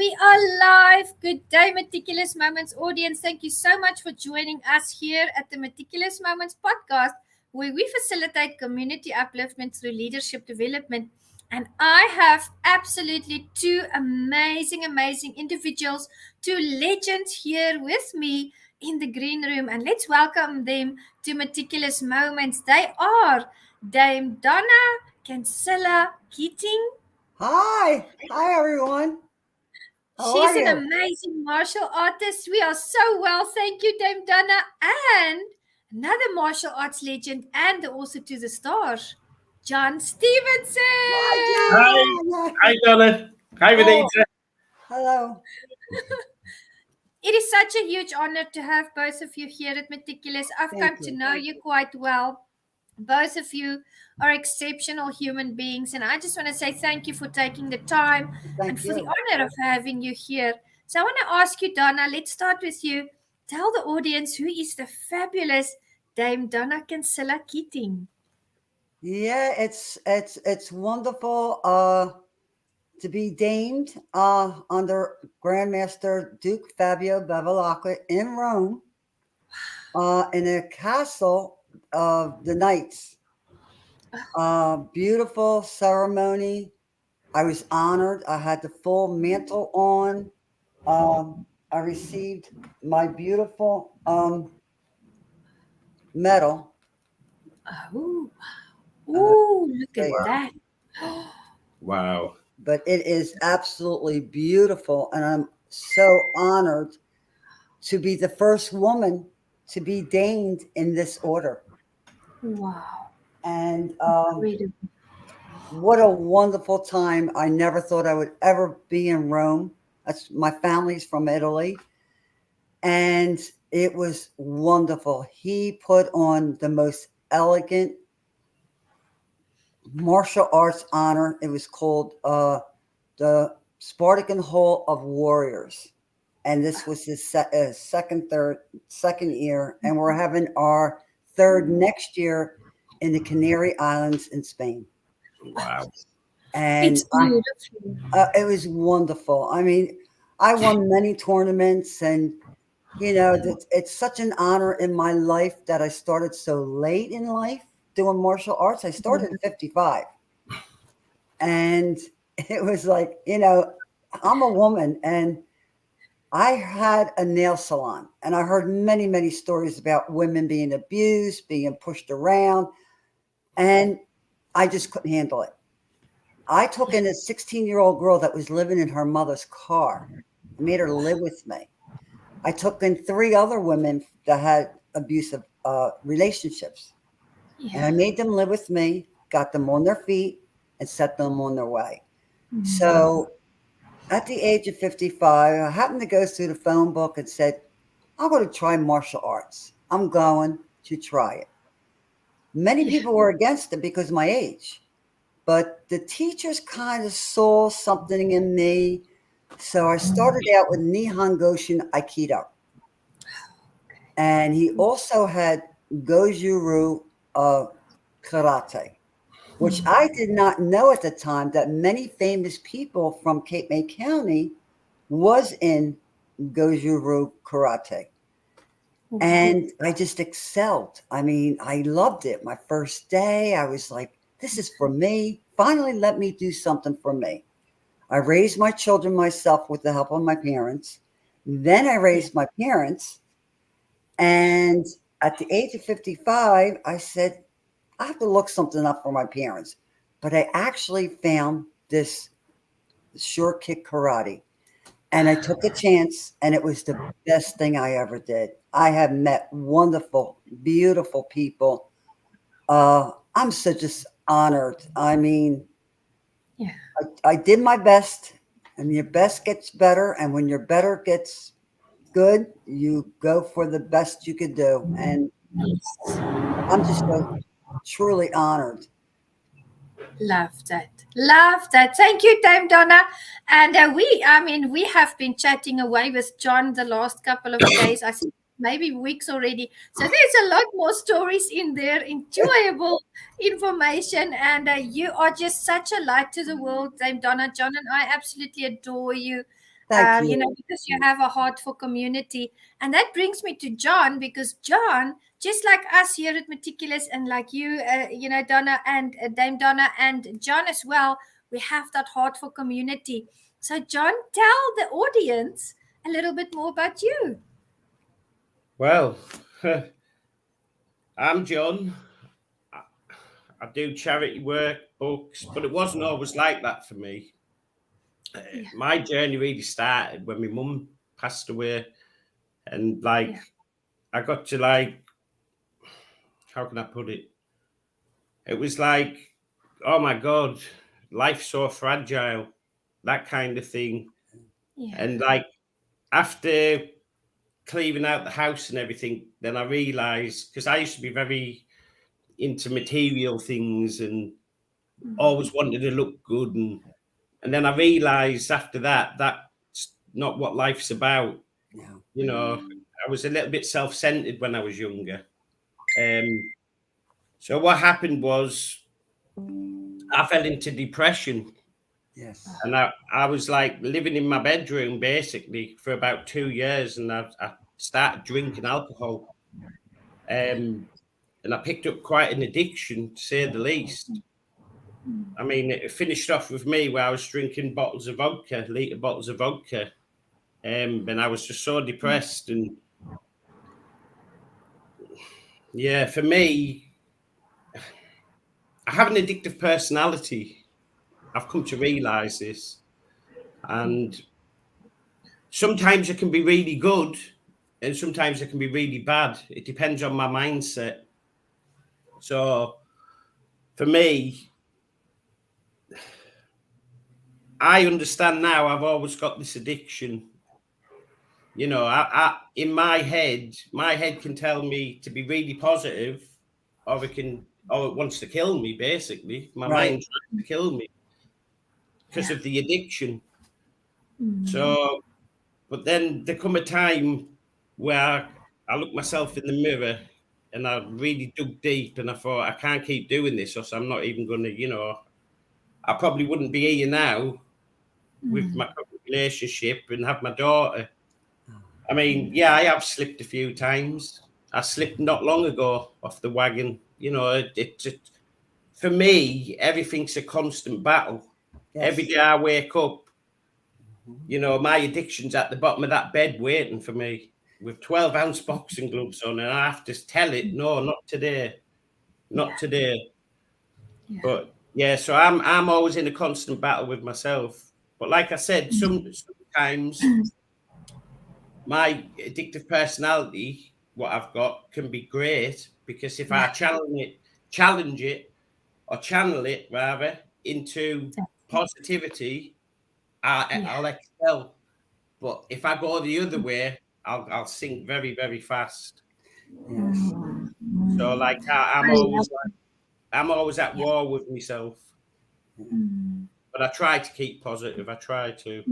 we are live. Good day, Meticulous Moments audience. Thank you so much for joining us here at the Meticulous Moments podcast, where we facilitate community upliftment through leadership development. And I have absolutely two amazing individuals, two legends here with me in the green room. And let's welcome them to Meticulous Moments. They are Dame Donna Cancila Keating. Hi everyone. How She's are an you? amazing martial artist. We are so well. Thank you, Dame Donna. And another martial arts legend and the author to the stars, John Stephenson. Hi, Hi, John. hi, Donna. Hi, Oh, Juanita. hello. It is such a huge honor to have both of you here at Meticulous. I've come Thank to you. know you quite well. Both of you are exceptional human beings, and I just want to say thank you for taking the time and Thank for the you. honor of having you here. So I want to ask you, Donna, let's start with you. Tell the audience who is the fabulous Dame Donna Cancila Keating. Yeah, it's wonderful to be named under Grandmaster Duke Fabio Bevilacqua in Rome in a castle of the knights. Beautiful ceremony. I was honored. I had the full mantle on. I received my beautiful medal. Oh, Uh, ooh, look at yeah, that. Wow. but it is absolutely beautiful, and I'm so honored to be the first woman to be deigned in this order. Wow. And Incredible. what a wonderful time! I never thought I would ever be in Rome. That's my family's from Italy, and it was wonderful. He put on the most elegant martial arts honor. It was called the Spartan Hall of Warriors, and this was his second year, and we're having our third next year in the Canary Islands in Spain. Wow. And It's beautiful. it was wonderful. I mean, I won many tournaments, and it's such an honor in my life that I started so late in life doing martial arts. I started at 55. And it was like, I'm a woman, and I had a nail salon, and I heard many stories about women being abused, being pushed around, and I just couldn't handle it. I took in a 16-year-old girl that was living in her mother's car. I made her live with me. I took in three other women that had abusive relationships, and I Yeah. made them live with me, got them on their feet, and set them on their way. Mm. So at the age of 55, I happened to go through the phone book and said, I'm going to try martial arts. I'm going to try it. Many Yeah. people were against it because of my age, but the teachers kind of saw something in me. So I started out with Nihon Goshin Aikido. And he also had Goju-Ryu Karate, which I did not know at the time that many famous people from Cape May County was in Goju-Ryu Karate. And I just excelled. I mean, I loved it. My first day, I was like, this is for me. Finally, let me do something for me. I raised my children myself with the help of my parents. Then I raised my parents. And at the age of 55, I said, I have to look something up for my parents. But I actually found this short kick karate, and I took a chance, and it was the best thing I ever did. I have met wonderful, beautiful people. I'm so just honored. I mean, Yeah. I did my best, and your best gets better. And when your better gets good, you go for the best you could do. And Yes. I'm just so truly honored. Love that. Love that. Thank you, Dame Donna. And we have been chatting away with John the last couple of days. I think maybe weeks already. So there's a lot more stories in there, enjoyable information. And you are just such a light to the world, Dame Donna. John and I absolutely adore you. Thank you. You know, because you have a heart for community. And that brings me to John, because John, just like us here at Meticulous, and like you, you know, Donna and Dame Donna and John as well, we have that heart for community. So, John, tell the audience a little bit more about you. Well, I'm John. I do charity work, books, but it wasn't always like that for me. Yeah. My journey really started when my mum passed away, and like Yeah. I got to like, how can I put it? It was like, oh my God, life's so fragile, that kind of thing. Yeah. And like after clearing out the house and everything, then I realised, because I used to be very into material things and always wanted to look good, and then I realised after that that's not what life's about. Yeah. You know, I was a little bit self-centered when I was younger. So what happened was I fell into depression, Yes. and I was like living in my bedroom basically for about 2 years, and I started drinking alcohol. And I picked up quite an addiction, to say the least. I mean, it finished off with me where I was drinking bottles of vodka, litre bottles of vodka, and I was just so depressed. And yeah, for me, I have an addictive personality. I've come to realise this, and sometimes it can be really good, and sometimes it can be really bad. It depends on my mindset. So for me, I understand now I've always got this addiction. You know, I in my head can tell me to be really positive, or it wants to kill me, basically. My Right. mind tries to kill me because of the addiction. Mm. So, but then there come a time where I look myself in the mirror and I really dug deep and I thought, I can't keep doing this, or so I'm not even going to, you know, I probably wouldn't be here now with my current relationship and have my daughter. I mean, yeah, I have slipped a few times. I slipped not long ago off the wagon. You know, for me, everything's a constant battle. Yes. Every day I wake up, you know, my addiction's at the bottom of that bed waiting for me with 12-ounce boxing gloves on, and I have to tell it, no, not today, not today. Yeah. But yeah, so I'm always in a constant battle with myself. But like I said, sometimes my addictive personality, what I've got, can be great because if I challenge it, or channel it rather into positivity, I'll excel. But if I go the other way, I'll sink very, very fast. Yes. So like I'm always at war with myself. But I try to keep positive. I try to,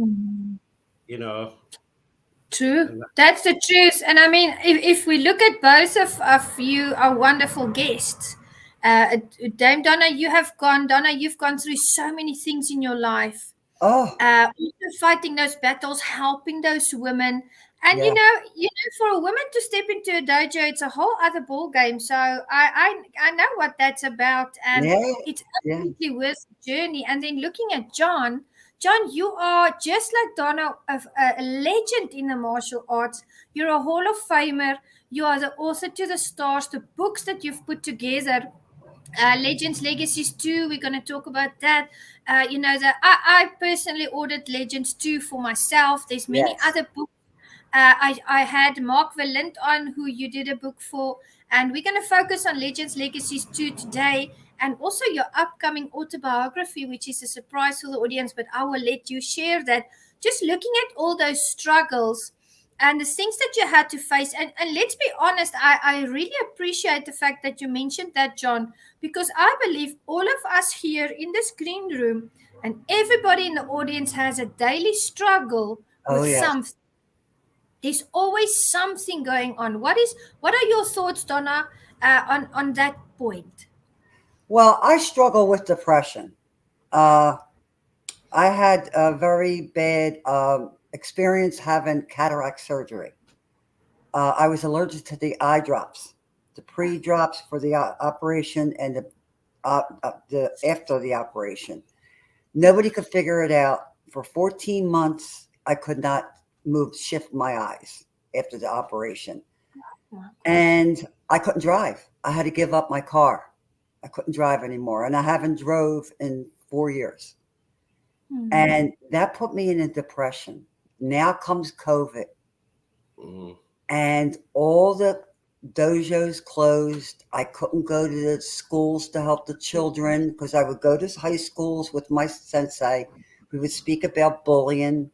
you know. True. That's the truth. And I mean, if we look at both of you, are wonderful guests. Dame Donna, you've gone through so many things in your life. Oh, Also fighting those battles, helping those women. And yeah. you know, for a woman to step into a dojo, it's a whole other ball game. So I know what that's about, and Yeah. it's Yeah. absolutely worth the journey. And then looking at John, you are just like Donna, a legend in the martial arts. You're a Hall of Famer. You are the author to the stars, the books that you've put together. Legends Legacies 2, we're going to talk about that. You know, that I personally ordered Legends 2 for myself. There's many Yes. other books. I had Mark Valent on, who you did a book for, and we're going to focus on Legends Legacies 2 today, and also your upcoming autobiography, which is a surprise for the audience, but I will let you share that. Just looking at all those struggles and the things that you had to face, and let's be honest, I really appreciate the fact that you mentioned that, John, because I believe all of us here in this green room and everybody in the audience has a daily struggle Oh, with yes. something. There's always something going on. What are your thoughts, Donna, on that point? Well, I struggle with depression. I had a very bad experience having cataract surgery. I was allergic to the eye drops, the pre-drops for the operation and the after the operation. Nobody could figure it out. For 14 months, I could not shift my eyes after the operation. And I couldn't drive. I had to give up my car. I couldn't drive anymore. And I haven't drove in 4 years. And that put me in a depression. Now comes COVID. And all the dojos closed. I couldn't go to the schools to help the children because I would go to high schools with my sensei. We would speak about bullying.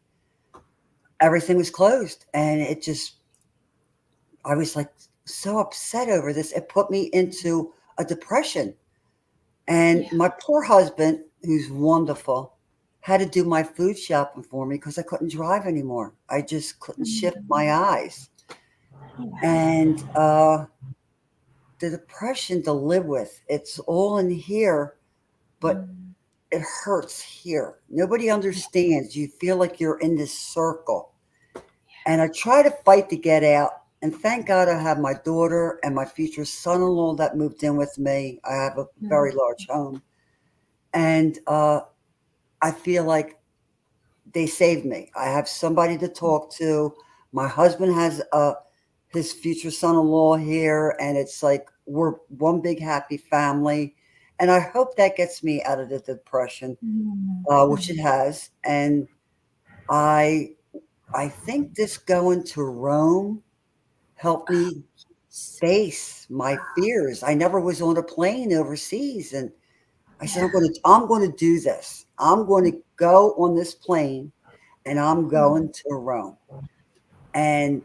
Everything was closed. And I was like so upset over this. It put me into a depression. And my poor husband, who's wonderful, had to do my food shopping for me because I couldn't drive anymore. I just couldn't shift my eyes. And the depression to live with, it's all in here, but it hurts here. Nobody understands. You feel like you're in this circle. And I try to fight to get out. And thank God I have my daughter and my future son-in-law that moved in with me. I have a very large home. And I feel like they saved me. I have somebody to talk to. My husband has his future son-in-law here. And it's like we're one big happy family. And I hope that gets me out of the depression, which it has. And I think this going to Rome helped me face my fears. I never was on a plane overseas. And I said, I'm going to do this. I'm going to go on this plane and I'm going to Rome. And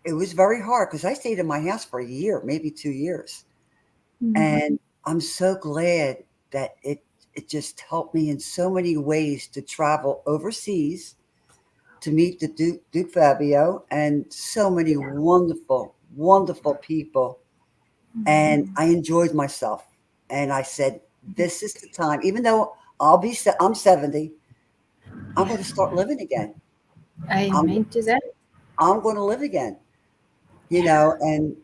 it was very hard because I stayed in my house for a year, maybe 2 years. And I'm so glad that it just helped me in so many ways to travel overseas, to meet the Duke Fabio and so many wonderful, wonderful people. And I enjoyed myself. And I said, this is the time, even though I'm 70, I'm going to start living again. Amen to that. I'm going to live again, and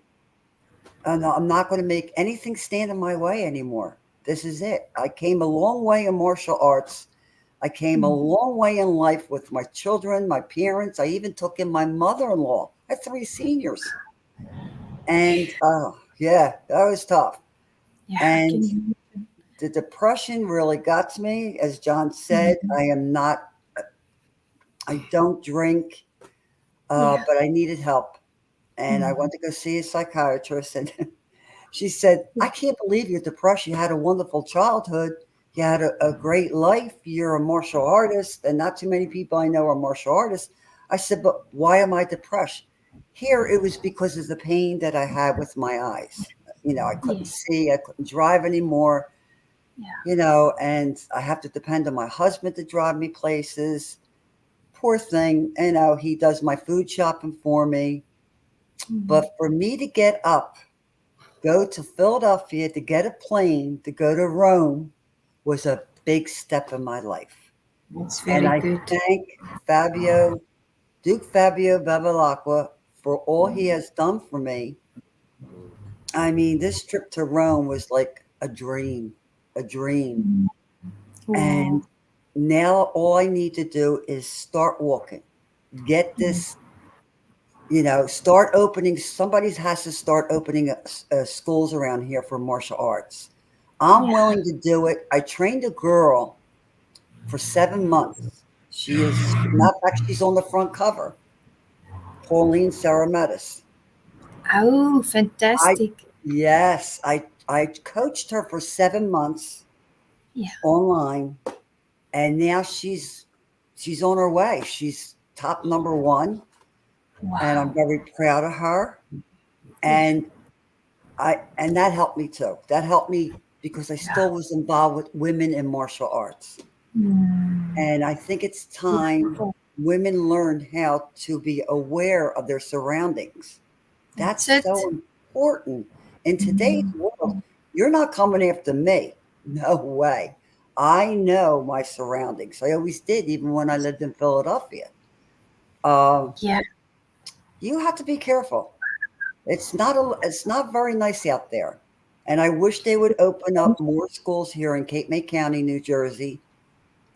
I'm not going to make anything stand in my way anymore. This is it. I came a long way in martial arts. I came a long way in life with my children, my parents. I even took in my mother-in-law. I had 3 seniors. And that was tough. Yeah, and the depression really got to me. As John said, I don't drink, but I needed help. And I went to go see a psychiatrist. And she said, I can't believe you're depressed. You had a wonderful childhood. You had a great life. You're a martial artist. And not too many people I know are martial artists. I said, but why am I depressed? Here, it was because of the pain that I had with my eyes. I couldn't see. I couldn't drive anymore. And I have to depend on my husband to drive me places. Poor thing. He does my food shopping for me. But for me to get up, go to Philadelphia, to get a plane, to go to Rome was a big step in my life. That's very good. I thank Duke Fabio Bevilacqua, for all he has done for me. I mean, this trip to Rome was like a dream. And now all I need to do is start walking, get this, start opening. Somebody has to start opening schools around here for martial arts. I'm willing to do it. I trained a girl for 7 months. She is not fact, she's on the front cover. Pauline Sarametis. Oh, fantastic. I coached her for 7 months online, and now she's on her way. She's top number 1. Wow. And I'm very proud of her. And that helped me too. That helped me because I still was involved with women in martial arts. And I think it's time women learn how to be aware of their surroundings. That's so important. In today's world, you're not coming after me. No way. I know my surroundings. I always did, even when I lived in Philadelphia. Yeah. You have to be careful. It's not very nice out there. And I wish they would open up more schools here in Cape May County, New Jersey,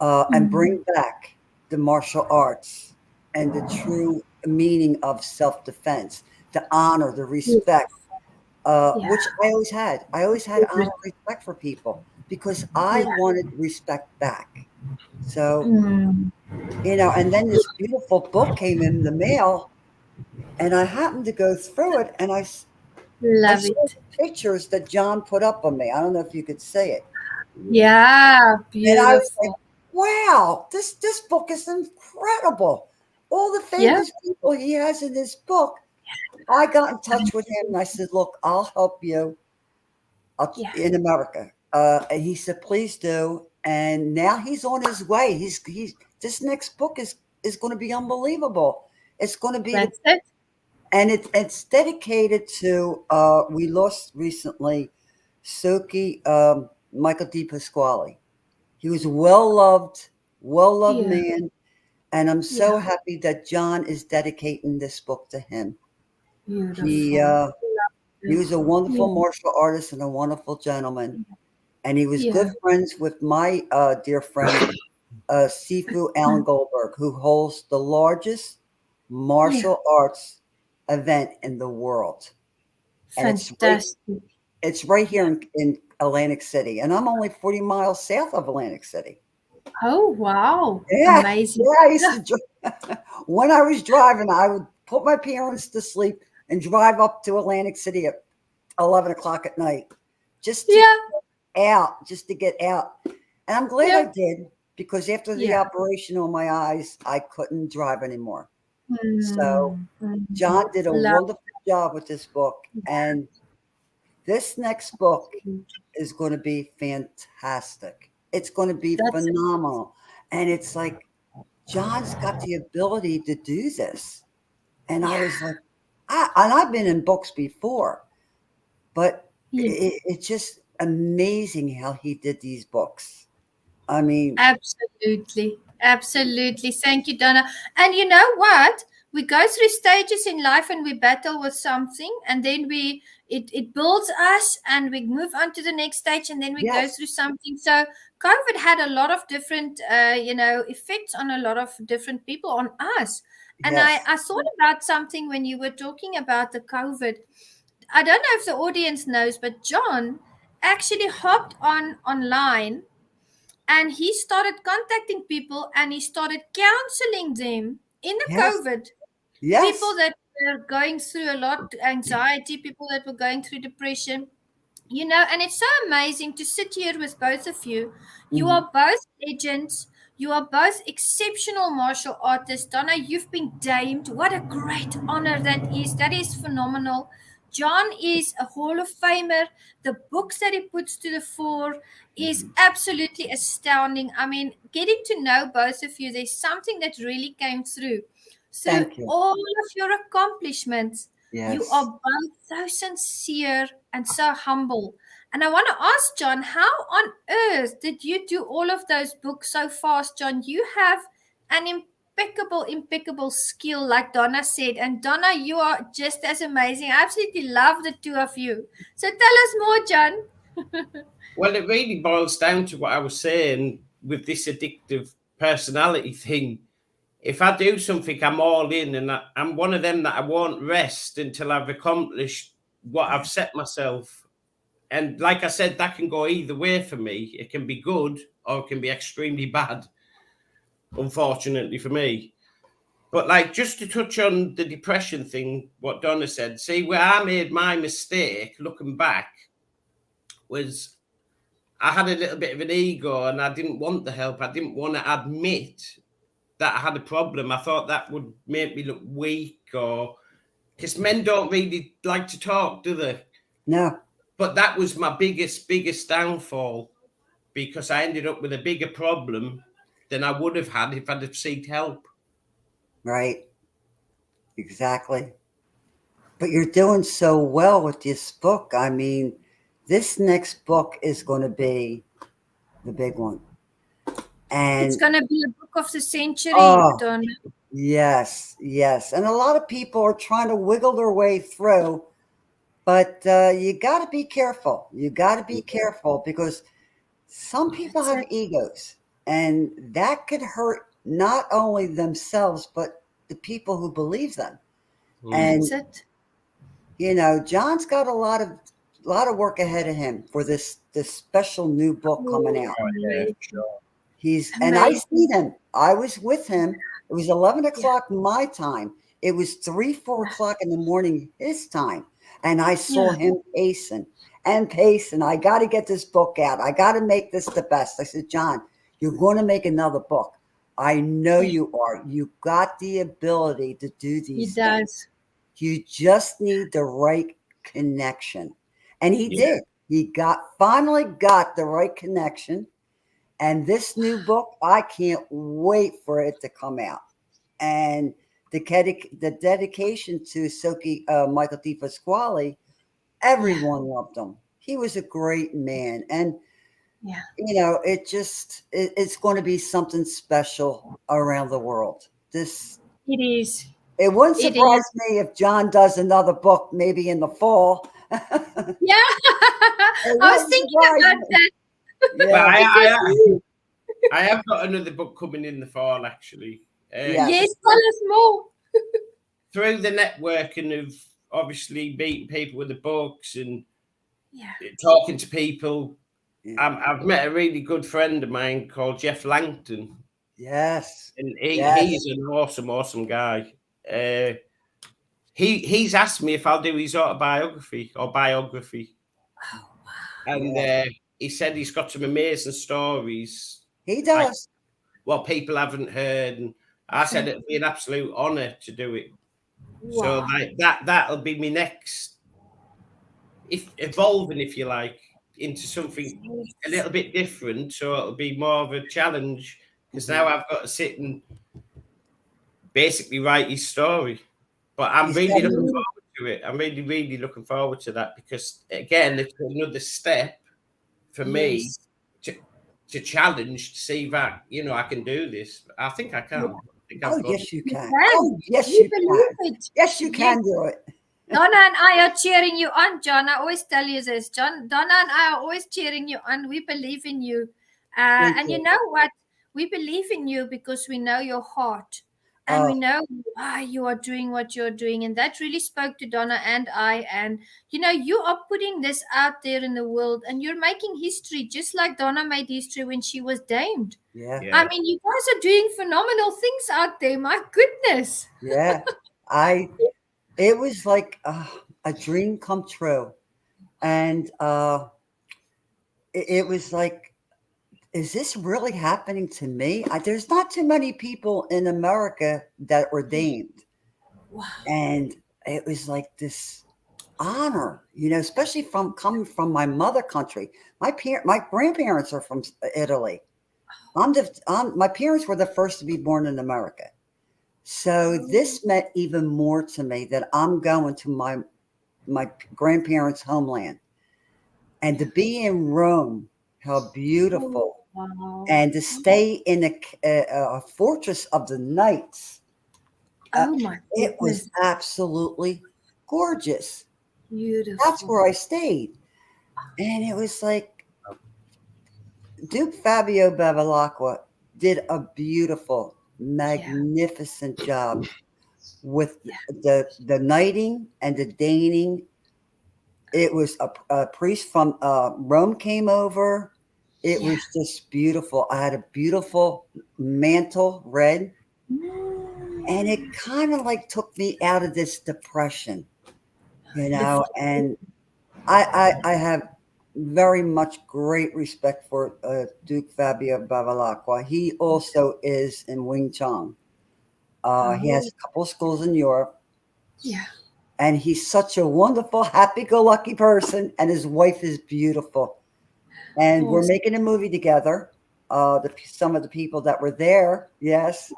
and bring back the martial arts and the true meaning of self-defense, the honor, the respect, which I always had. I always had honor and respect for people because I wanted respect back. So, and then this beautiful book came in the mail, and I happened to go through it, and I Love saw it. the pictures that John put up on me. I don't know if you could say it. Yeah, And I was like, beautiful. wow, this book is incredible. All the famous people he has in this book. I got in touch with him and I said, look, I'll help you in America. And he said, please do. And now he's on his way. He's this next book is going to be unbelievable. It's going to be That's it. and it's dedicated to we lost recently Soki Michael D. Pasquale. He was a well-loved man. And I'm so happy that John is dedicating this book to him. Beautiful. He was a wonderful martial artist and a wonderful gentleman. And he was good friends with my dear friend, Sifu Alan Goldberg, who holds the largest martial arts event in the world. And Fantastic. it's right here in Atlantic City. And I'm only 40 miles south of Atlantic City. Oh, wow. Yeah, Amazing. yeah, I used to when I was driving, I would put my parents to sleep and drive up to Atlantic City at 11 o'clock at night just to get out. And I'm glad I did because after the operation on my eyes, I couldn't drive anymore. So John did a wonderful job with this book. And this next book is going to be fantastic. It's going to be phenomenal. And it's like, John's got the ability to do this. And I was like, I've been in books before, but it's just amazing how he did these books. I mean, Absolutely. Absolutely. Thank you, Donna. And you know what? We go through stages in life and we battle with something, and then it builds us and we move on to the next stage, and then we go through something. So COVID had a lot of different effects on a lot of different people, on us. And I thought about something when you were talking about the COVID. I don't know if the audience knows, but John actually hopped online, and he started contacting people and he started counseling them in the COVID. People that were going through a lot of anxiety, people that were going through depression. And it's so amazing to sit here with both of you. You are both legends. You are both exceptional martial artists. Donna, you've been named. What a great honor that is. That is phenomenal. John is a Hall of Famer. The books that he puts to the fore is absolutely astounding. I mean, getting to know both of you, there's something that really came through. Through all of your accomplishments. You are both so sincere and so humble. And I want to ask John, how on earth did you do all of those books so fast, John? You have an impeccable skill, like Donna said. And Donna, you are just as amazing. I absolutely love the two of you. So tell us more, John. Well, it really boils down to what I was saying with this addictive personality thing. If I do something, I'm all in, and I'm one of them that I won't rest until I've accomplished what I've set myself. And like I said, that can go either way for me. It can be good or it can be extremely bad, unfortunately for me. But like, just to touch on the depression thing, what Donna said, see, where I made my mistake looking back was I had a little bit of an ego and I didn't want the help. I didn't want to admit that I had a problem. I thought that would make me look weak, or because men don't really like to talk, do they? No. But that was my biggest downfall, because I ended up with a bigger problem than I would have had if I'd have sought help. Right. Exactly. But you're doing so well with this book. I mean, this next book is going to be the big one. And it's going to be a book of the century, Donna. Yes, yes. And a lot of people are trying to wiggle their way through, but you got to be careful. You got to be careful because some people That's have it. egos, and that could hurt not only themselves, but the people who believe them. And That's it. John's got a lot of work ahead of him for this special new book coming Oh, out. Oh, yeah, for amazing. sure. And I Amazing. seen him. I was with him. It was 11 Yeah. o'clock my time. It was 3, 4 o'clock in the morning his time. And I saw Yeah. him pacing and pacing. I got to get this book out. I got to make this the best. I said, John, you're going to make another book. I know Yeah. you are. You got the ability to do He these things. does. You just need the right connection. And he Yeah. did. He finally got the right connection. And this new book, I can't wait for it to come out. And the dedication to Michael D. Pasquale, Yeah. everyone loved him. He was a great man. And, Yeah. it's going to be something special around the world. It is. It wouldn't It surprise is. me if John does another book maybe in the fall. It Yeah. I was wouldn't thinking surprise about me. that But Yeah. because I have got another book coming in the fall, actually. Yes. yes, tell us more. Through the networking of obviously meeting people with the books and Yeah. talking to people, Yeah. I've met a really good friend of mine called Jeff Langton, Yes. and Yes. he's an awesome guy. He's asked me if I'll do his autobiography or biography, and Yeah. he said he's got some amazing stories, He like does. what people haven't heard. And I said it'd be an absolute honour to do it. So Wow. like that'll be my next, if evolving, if you like, into something a little bit different. So it'll be more of a challenge because now I've got to sit and basically write his story. But I'm He's really got looking Beautiful. forward to it. I'm really looking forward to that because again, it's another step for me Yes. to challenge to see that I can do this. I think I can. I think Oh, I've got. yes, you You can. can. Oh, yes, We you believe can. it. Yes, you Yes. can do it. Donna and I are cheering you on, John. I always tell you this, John. Donna and I are always cheering you on. We believe in you. Thank And you you. know what? We believe in you because we know your heart. And we Oh, know why you are doing what you're doing. And that really spoke to Donna and I. And, you are putting this out there in the world and you're making history just like Donna made history when she was damed. yeah. Yeah. I mean, you guys are doing phenomenal things out there. My goodness. Yeah. It was like a dream come true. And it was like, is this really happening to me? There's not too many people in America that are ordained. Wow. And it was like this honor, especially from coming from my mother country. My grandparents are from Italy. My parents were the first to be born in America. So this meant even more to me that I'm going to my grandparents' homeland and to be in Rome, how beautiful, Wow. and to stay in a fortress of the knights. Oh my It was goodness. absolutely gorgeous. That's Beautiful. where I stayed. And it was like Duke Fabio Bevilacqua did a beautiful, magnificent job with the knighting and the daning. It was a priest from Rome came over. It was just beautiful. I had a beautiful mantle, red, and it kind of like took me out of this depression, And I have very much great respect for Duke Fabio Bevilacqua. He also is in Wing Chun. He has a couple of schools in Europe. Yeah. And he's such a wonderful, happy-go-lucky person, and his wife is beautiful. And we're making a movie together. Some of the people that were there, yes.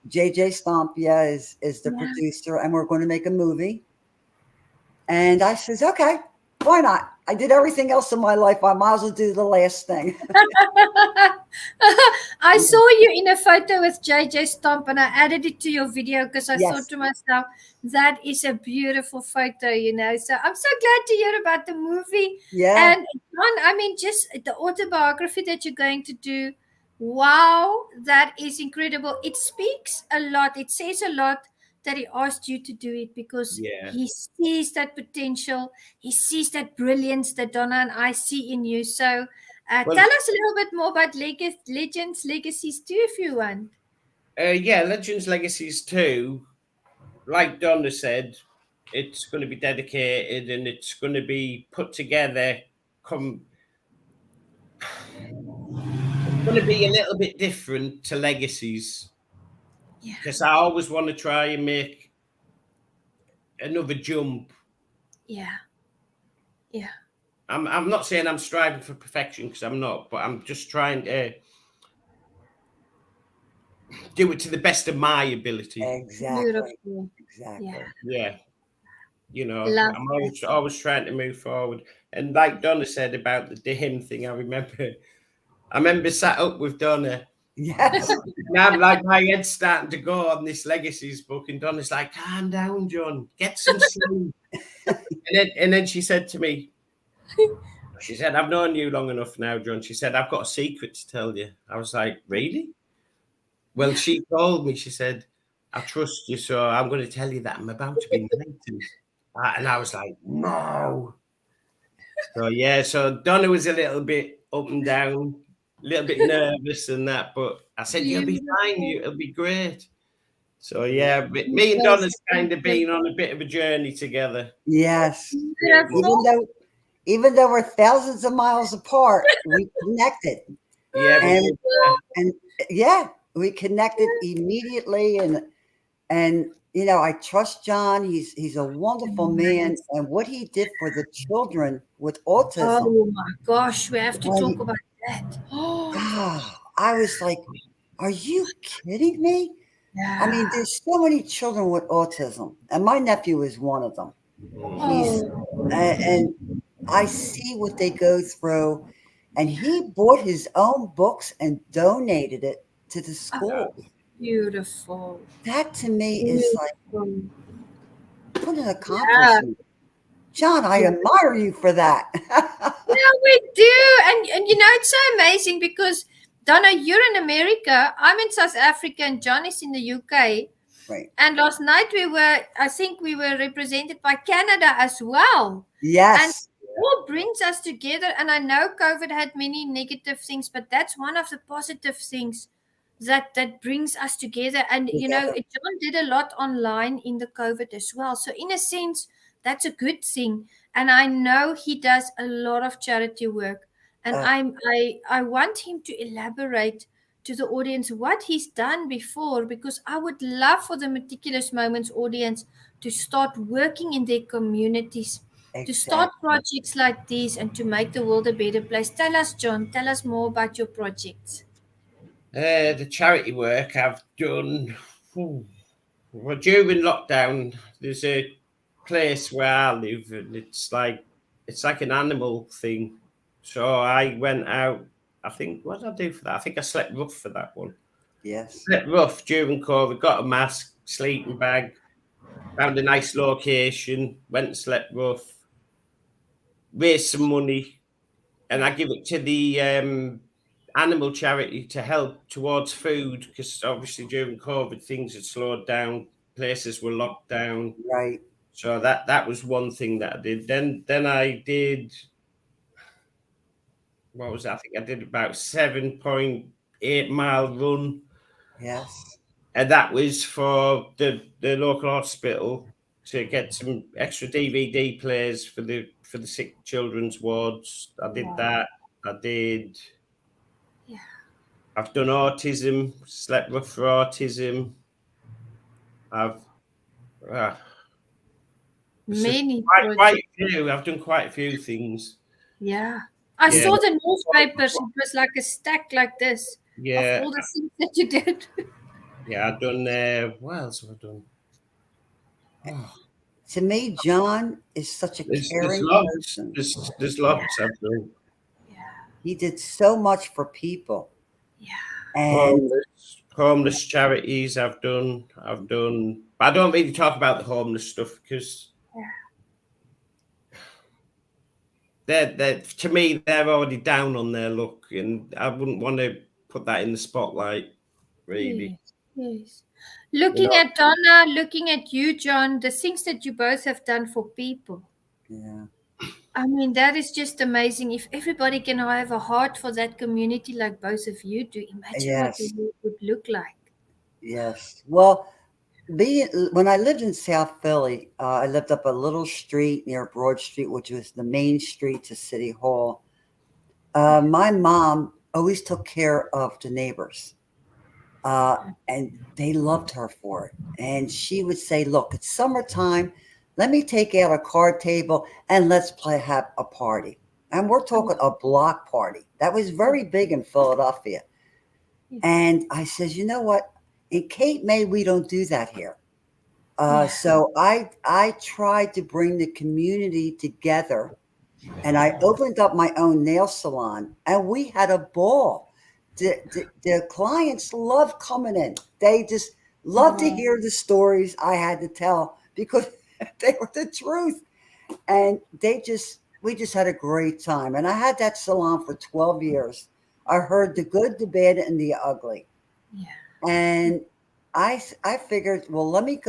JJ Stomp, is the producer, and we're going to make a movie. And I says, okay, why not? I did everything else in my life. I might as well do the last thing. I saw you in a photo with JJ Stomp and I added it to your video because I thought Yes. to myself, that is a beautiful photo, So I'm so glad to hear about the movie. Yeah. And John, I mean, just the autobiography that you're going to do. Wow, that is incredible. It speaks a lot. It says a lot that he asked you to do it because Yeah. he sees that potential. He sees that brilliance that Donna and I see in you. So Well, tell us a little bit more about Legends, Legacies too, if you want. yeah, Legends Legacies 2, like Donna said, it's going to be dedicated and it's going to be put together. It's going to be a little bit different to Legacies Yeah. because I always want to try and make another jump. Yeah. Yeah. I'm not saying I'm striving for perfection because I'm not, but I'm just trying to do it to the best of my ability. Exactly. Beautiful. Exactly. Yeah. Yeah. Love I'm always trying to move forward. And like Donna said about the hymn thing, I remember sat up with Donna. Yes. Now, like my head's starting to go on this Legacies book, and Donna's like, "Calm down, John. Get some sleep." and then she said to me, she said, "I've known you long enough now, John." She said, "I've got a secret to tell you." I was like, "Really?" Well, she told me. She said, "I trust you, so I'm going to tell you that I'm about to be enlightened." And I was like, "No." So yeah, so Donna was a little bit up and down, a little bit nervous and that, but I said, "You'll be fine. It'll be great." So yeah, but me and Donna's kind of been on a bit of a journey together. Yes. Beautiful. Even though we're thousands of miles apart, we connected. Yeah, we And did. and yeah, we connected immediately and I trust John. He's a wonderful man, and what he did for the children with autism. Oh my gosh, we have to talk When, about that. Oh, I was like, "Are you kidding me?" I mean, yeah. there's so many children with autism, and my nephew is one of them. He's Oh, and I see what they go through, and he bought his own books and donated it to the school. beautiful. That to me is like Beautiful. what an Yeah. accomplishment. John, I Yeah. admire you for that. Yeah, we do. And it's so amazing because Donna, you're in America, I'm in South Africa, and John is in the UK. Right. And last night I think we were represented by Canada as well. And Yes. it all brings us together. And I know COVID had many negative things, but that's one of the positive things that brings us together. And Together. John did a lot online in the COVID as well. So in a sense, that's a good thing. And I know he does a lot of charity work. And Uh, I want him to elaborate to the audience what he's done before, because I would love for the Meticulous Moments audience to start working in their communities, to start exactly. projects like these and to make the world a better place. Tell us, John, tell us more about your projects. The charity work I've done. Well, during lockdown, there's a place where I live, and it's like an animal thing. So I went out. I think what did I do for that? I think I slept rough for that one. Yes. Slept rough during COVID. Got a mask, sleeping bag, found a nice location, went and slept rough, raised some money, and I give it to the animal charity to help towards food because obviously during COVID things had slowed down, places were locked down. Right. So that was one thing that I did. Then I did what was it? I think I did about 7.8 mile run, Yes. and that was for the local hospital to get some extra DVD players for the sick children's wards. I did Wow. that. I did. Yeah. I've done autism, slept rough for autism. I've it's just Many quite projects. a few. I've done quite a few things. Yeah. I Yeah, saw the newspapers. It was like a stack like this of yeah, all the things that you did. yeah. I've done. What else have I done? Oh, To me, John is such a there's caring lots. person. There's lots I've done. Yeah. He did so much for people. And homeless charities I've done. But I don't really talk about the homeless stuff because they're to me they're already down on their luck, and I wouldn't want to put that in the spotlight, really. Yes. Looking at Donna, looking at you, John, the things that you both have done for people. yeah. I mean, that is just amazing. If everybody can have a heart for that community like both of you do, imagine what the Yes. world would look like. Yes. Well, when I lived in South Philly, I lived up a little street near Broad Street, which was the main street to City Hall. My mom always took care of the neighbors, and they loved her for it. And she would say, "Look, it's summertime. Let me take out a card table and let's have a party." And we're talking a block party. That was very big in Philadelphia. And I says, "You know what? In Cape May, we don't do that here." So I tried to bring the community together, and I opened up my own nail salon, and we had a ball. The clients loved coming in. They just loved to hear the stories I had to tell because they were the truth. And we just had a great time. And I had that salon for 12 years. I heard the good, the bad, and the ugly. Yeah. And I figured, well, let me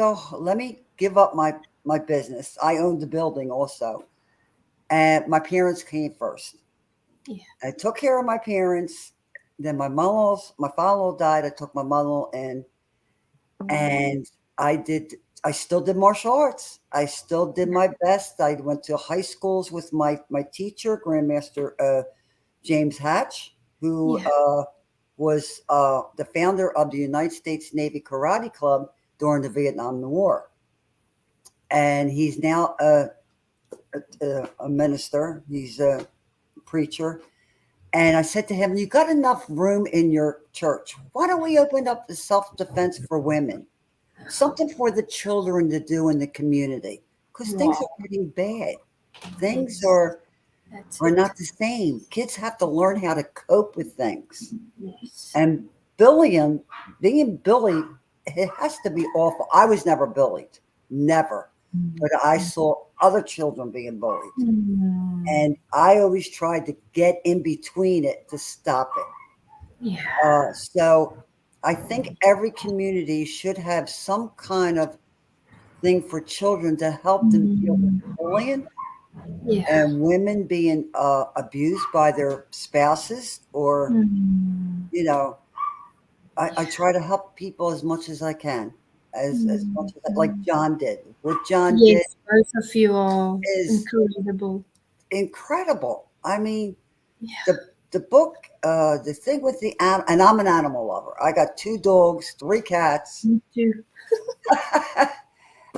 give up my business. I owned the building also. And my parents came first. Yeah. I took care of my parents. Then my father died. I took my mother in, and I still did martial arts. I still did my best. I went to high schools with my teacher, Grandmaster James Hatch, who was the founder of the United States Navy Karate Club during the Vietnam War. And he's now a minister. He's a preacher. And I said to him, "You got enough room in your church. Why don't we open up the self-defense for women? Something for the children to do in the community. Because things are getting bad. Things are not the same. Kids have to learn how to cope with things." Yes. And being bullied, it has to be awful. I was never bullied. Never. But I saw other children being bullied. And I always tried to get in between it to stop it. Yeah. So I think every community should have some kind of thing for children to help them deal with bullying and women being abused by their spouses or, I try to help people as much as I can, as much as like John did. What John did both of you are is incredible. I mean, the book, the thing with and I'm an animal lover. I got 2 dogs, 3 cats. Me too.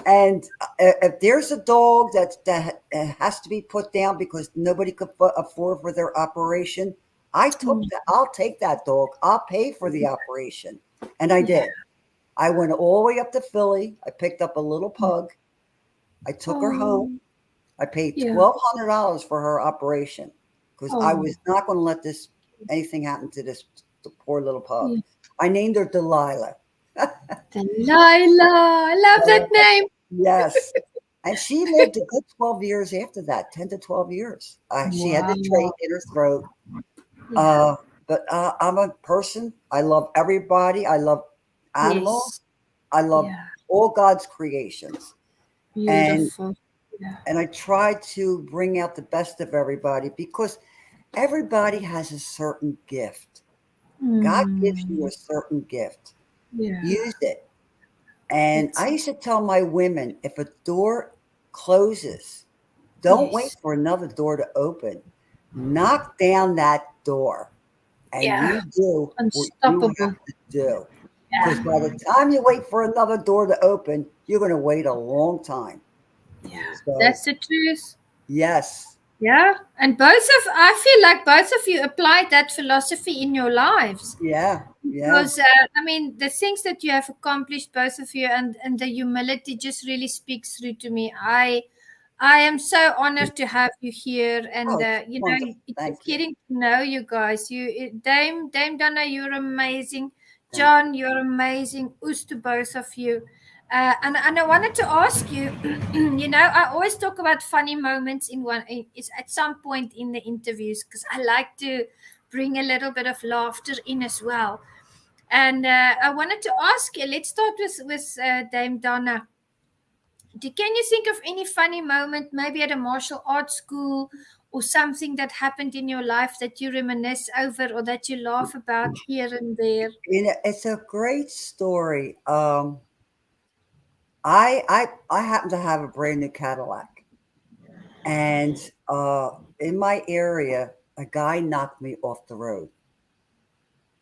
And if there's a dog that has to be put down because nobody could afford for their operation, I'll take that dog. I'll pay for the operation. And I did. I went all the way up to Philly. I picked up a little pug. I took her home. I paid $1,200 for her operation because I was not going to let anything happen to this poor little pug. I named her Delilah. Delilah. I love that name. Yes. And she lived a good 12 years after that, 10 to 12 years. She had the trait in her throat. But I'm a person. I love everybody. I love animals. I love all God's creations. Beautiful. And I try to bring out the best of everybody because everybody has a certain gift. God gives you a certain gift. Use it. And I used to tell my women, if a door closes, don't wait for another door to open. Knock down that door. And you do what you have to do. Because by the time you wait for another door to open, you're going to wait a long time. So, that's the truth. Yes. Yeah. And I feel like both of you applied that philosophy in your lives. Yeah. Because, the things that you have accomplished, both of you, and the humility just really speaks through to me. I am so honored to have you here, and Oh, it's you know, wonderful. it's Thank just you. getting to know you guys. Dame Donna, you're amazing. Thank John, you're amazing. Us to both of you. And I wanted to ask you, you know, I always talk about funny moments is at some point in the interviews because I like to bring a little bit of laughter in as well. And I wanted to ask you. Let's start with Dame Donna. Can you think of any funny moment, maybe at a martial arts school or something that happened in your life that you reminisce over or that you laugh about here and there? you. It's a great story. I happen to have a brand new Cadillac, and in my area, a guy knocked me off the road,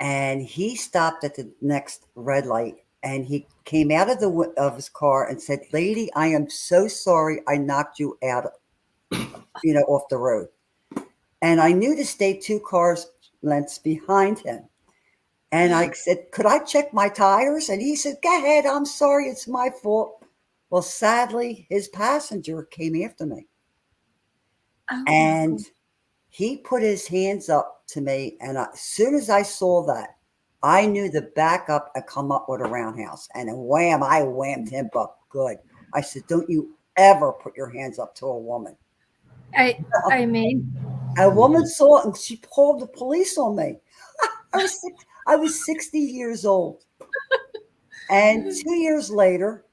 and he stopped at the next red light, and he came out of of his car and said, "Lady, I am so sorry I knocked you out, off the road." And I knew to stay 2 cars lengths behind him. And I said, "Could I check my tires?" And he said, "Go ahead. I'm sorry. It's my fault." Well, sadly, his passenger came after me, Oh my and God. he put his hands up to me. And as soon as I saw that, I knew to back up and come up with a roundhouse. And then wham, I whammed him up good. I said, "Don't you ever put your hands up to a woman." I mean, A woman saw it and she called the police on me. I was 60 years old. And 2 years later,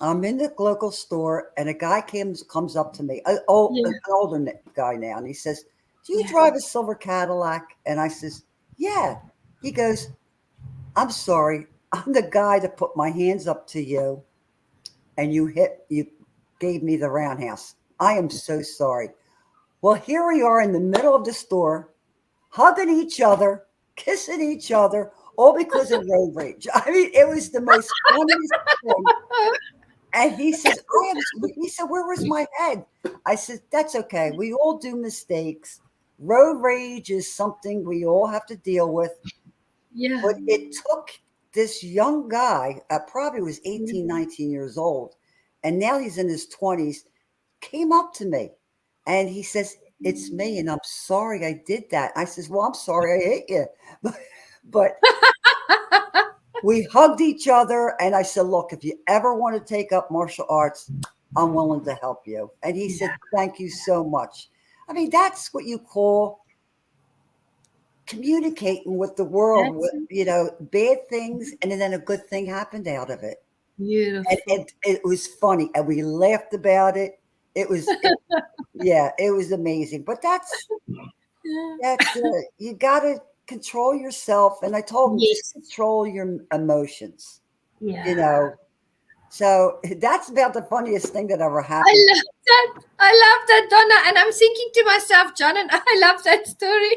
I'm in the local store, and a guy comes up to me, yeah, an older guy now, and he says, "Do you yeah. drive a silver Cadillac?" And I says, "Yeah." He goes, "I'm sorry, I'm the guy that put my hands up to you, and you gave me the roundhouse. I am so sorry." Well, here we are in the middle of the store, hugging each other, kissing each other, all because of road rage. I mean, it was the most funniest thing. And he says, he said, "Where was my head?" I said, "That's okay. We all do mistakes. Road rage is something we all have to deal with." Yeah. But it took this young guy, probably was 18, 19 years old, and now he's in his 20s, came up to me and he says, "It's me, and I'm sorry I did that." I says, "Well, I'm sorry I hit you." But we hugged each other, and I said, "Look, if you ever want to take up martial arts, I'm willing to help you." And he said, Yeah. "Thank you so much." I mean, that's what you call communicating with the world, with, That's bad things, and then a good thing happened out of it. And beautiful. it was funny, and we laughed about it. Yeah, it was amazing. But Yeah. you got to control yourself. And I told him, just Yes. control your emotions, you Yeah. know. So that's about the funniest thing that ever I happened. love that. I love that, Donna. And I'm thinking to myself, John, and I love that story.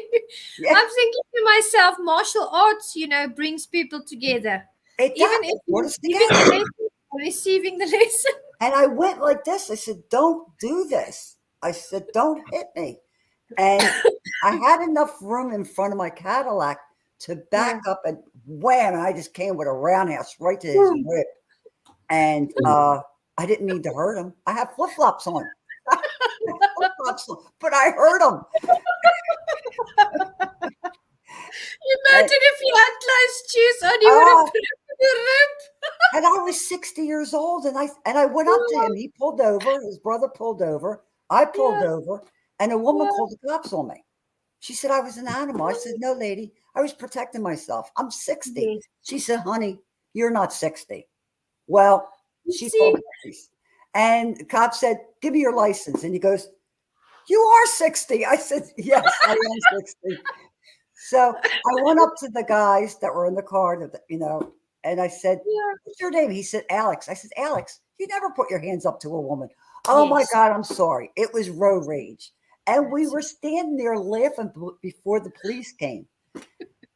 Yeah, I'm thinking to myself, martial arts, brings people together. it does. Even if It brought you're us giving the together. lesson or receiving the lesson. And I went like this. I said, "Don't do this." I said, "Don't hit me." And I had enough room in front of my Cadillac to Yeah. back up, and wham, and I just came with a roundhouse right to his Boom. rib. And I didn't mean to hurt him. I have flip flops on. Flip-flops on, but I hurt him. And, Imagine if you had closed shoes on, you would have uh, put it in your rib. and I was 60 years old, and I went up to him. He pulled over. His brother pulled over. I pulled Yeah. over, and a woman Yeah. called the cops on me. She said I was an animal. I said, "No, lady, I was protecting myself. I'm 60." Yes. She said, "Honey, you're not 60." Well, You she called the see? police. And the cop said, "Give me your license." And he goes, "You are 60." I said, "Yes, I am 60." So I went up to the guys that were in the car, and I said, Yeah. "What's your name?" He said, "Alex." I said, "Alex, you never put your hands up to a woman." "Oh my Yes. God, I'm sorry. It was road rage." And we That's were standing there laughing before the police came.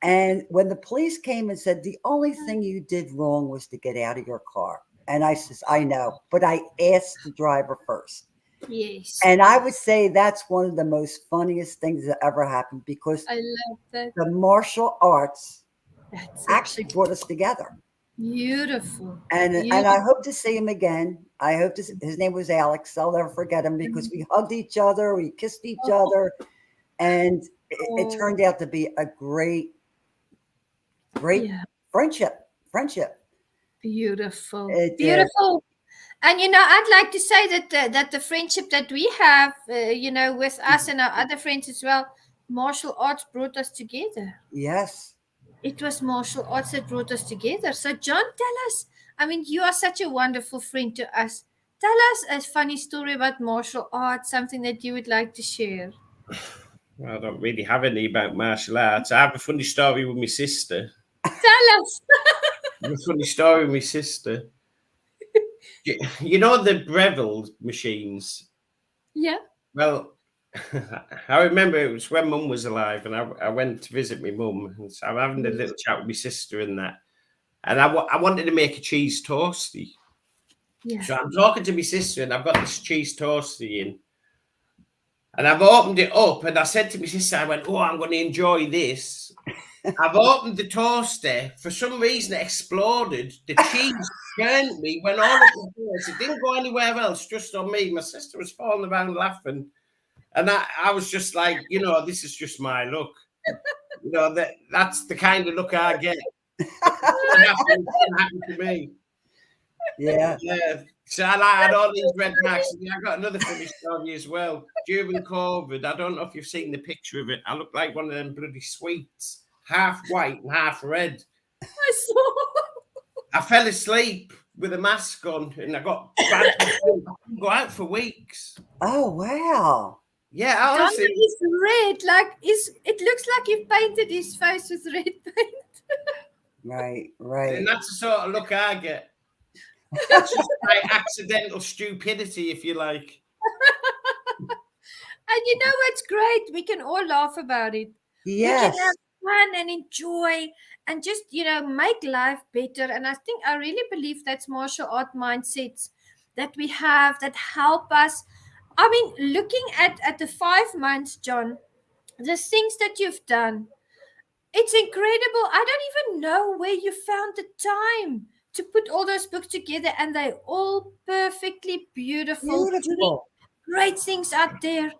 And when the police came and said, "The only thing you did wrong was to get out of your car." And I says, "I know, but I asked the driver first." yes. And I would Yes. say that's one of the most funniest things that ever happened, because I love that. the martial arts That's it. actually brought us together. Beautiful. And I Beautiful. hope to see him again. I hope his name was Alex. I'll never forget him because we hugged each other, we kissed each other, and it turned out to be a great friendship. Beautiful. It, Beautiful. And, I'd like to say that the friendship that we have, with us and our other friends as well, martial arts brought us together. Yes. It was martial arts that brought us together. So, John, tell us, you are such a wonderful friend to us. Tell us a funny story about martial arts, something that you would like to share. Well, I don't really have any about martial arts. I have a funny story with my sister. Tell us. A funny story with my sister. You know the Breville machines? Yeah. Well, I remember it was when Mum was alive, and I went to visit my mum, and so I'm having a little chat with my sister and that. And I wanted to make a cheese toasty. Yeah. So I'm talking to my sister, and I've got this cheese toasty in. And I've opened it up, and I said to my sister, I went, oh, I'm going to enjoy this. I've opened the toaster. For some reason, it exploded. The cheese burnt me, went all up the place. It didn't go anywhere else, just on me. My sister was falling around laughing. And I was just like, this is just my look. That's the kind of look I get. It happened to me. Yeah. So I had all these red marks. I got another funny story as well. During COVID, I don't know if you've seen the picture of it. I look like one of them bloody sweets, half white and half red. I saw. I fell asleep with a mask on, and I got bad. I couldn't go out for weeks. Oh wow! Yeah, honestly, Donna is red. It looks like you've painted his face with red paint. Right. And that's the sort of look I get. That's just my accidental stupidity, if you like. And you know what's great? We can all laugh about it. Yes. We can have fun and enjoy and just, make life better. And I really believe that's martial art mindsets that we have that help us. Looking at the 5 months, John, the things that you've done, it's incredible. I don't even know where you found the time to put all those books together, and they're all perfectly beautiful. Doing great things out there.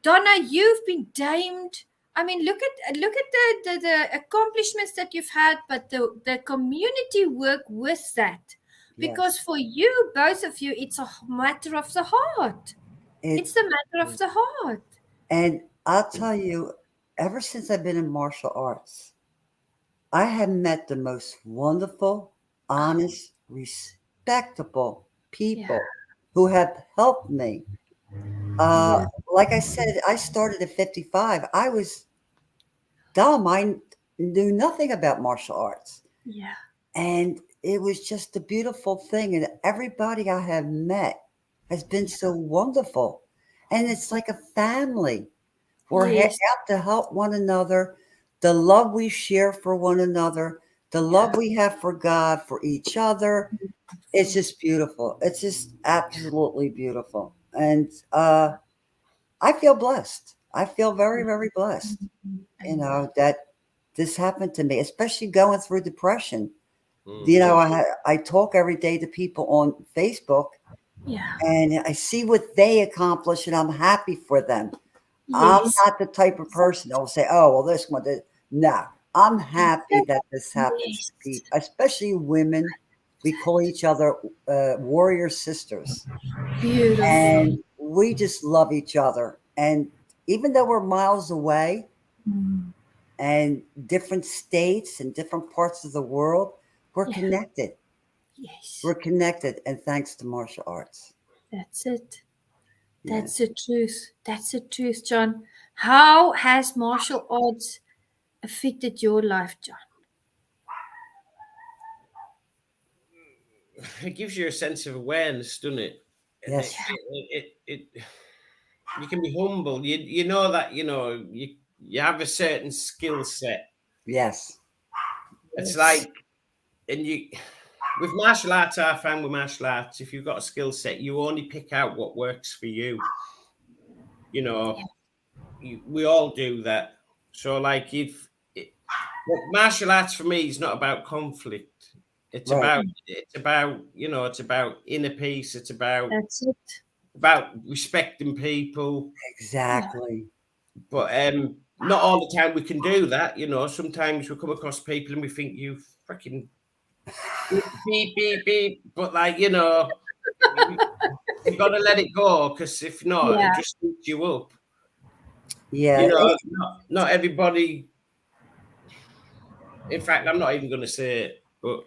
Donna, you've been damed. Look at the accomplishments that you've had, but the community work with that. Because for you, both of you, it's a matter of the heart. It's the matter of the heart. And I'll tell you, ever since I've been in martial arts, I have met the most wonderful, honest, respectable people who have helped me. Like I said, I started at 55. I was dumb. I knew nothing about martial arts. Yeah. And it was just a beautiful thing. And everybody I have met has been so wonderful. And it's like a family. We're out to help one another. The love we share for one another, the love we have for God, for each other. It's just beautiful. It's just absolutely beautiful. And I feel blessed. I feel very, very blessed, that this happened to me, especially going through depression. I talk every day to people on Facebook, and I see what they accomplish, and I'm happy for them. I'm not the type of person that will say, oh, well, this one did. No, I'm happy that this happens to people, especially women. We call each other warrior sisters. Beautiful. And we just love each other. And even though we're miles away and different states and different parts of the world, we're connected. Yes. We're connected. And thanks to martial arts. That's it. That's the truth. That's the truth, John. How has martial arts affected your life, John? It gives you a sense of awareness, doesn't it? Yes. You can be humble. You know that you have a certain skill set. Yes. It's like, and with martial arts, I found with martial arts, if you've got a skill set, you only pick out what works for you. We all do that. So, like, martial arts for me is not about conflict. It's Right. about you know, it's about inner peace. It's That's it. about respecting people. Exactly. But not all the time we can do that. You know, sometimes we come across people and we think you fucking beep beep beep. But like you know, you got to let it go because if not, it Yeah. just eats you up. You Yeah. know, not everybody. In fact, I'm not even going to say it. But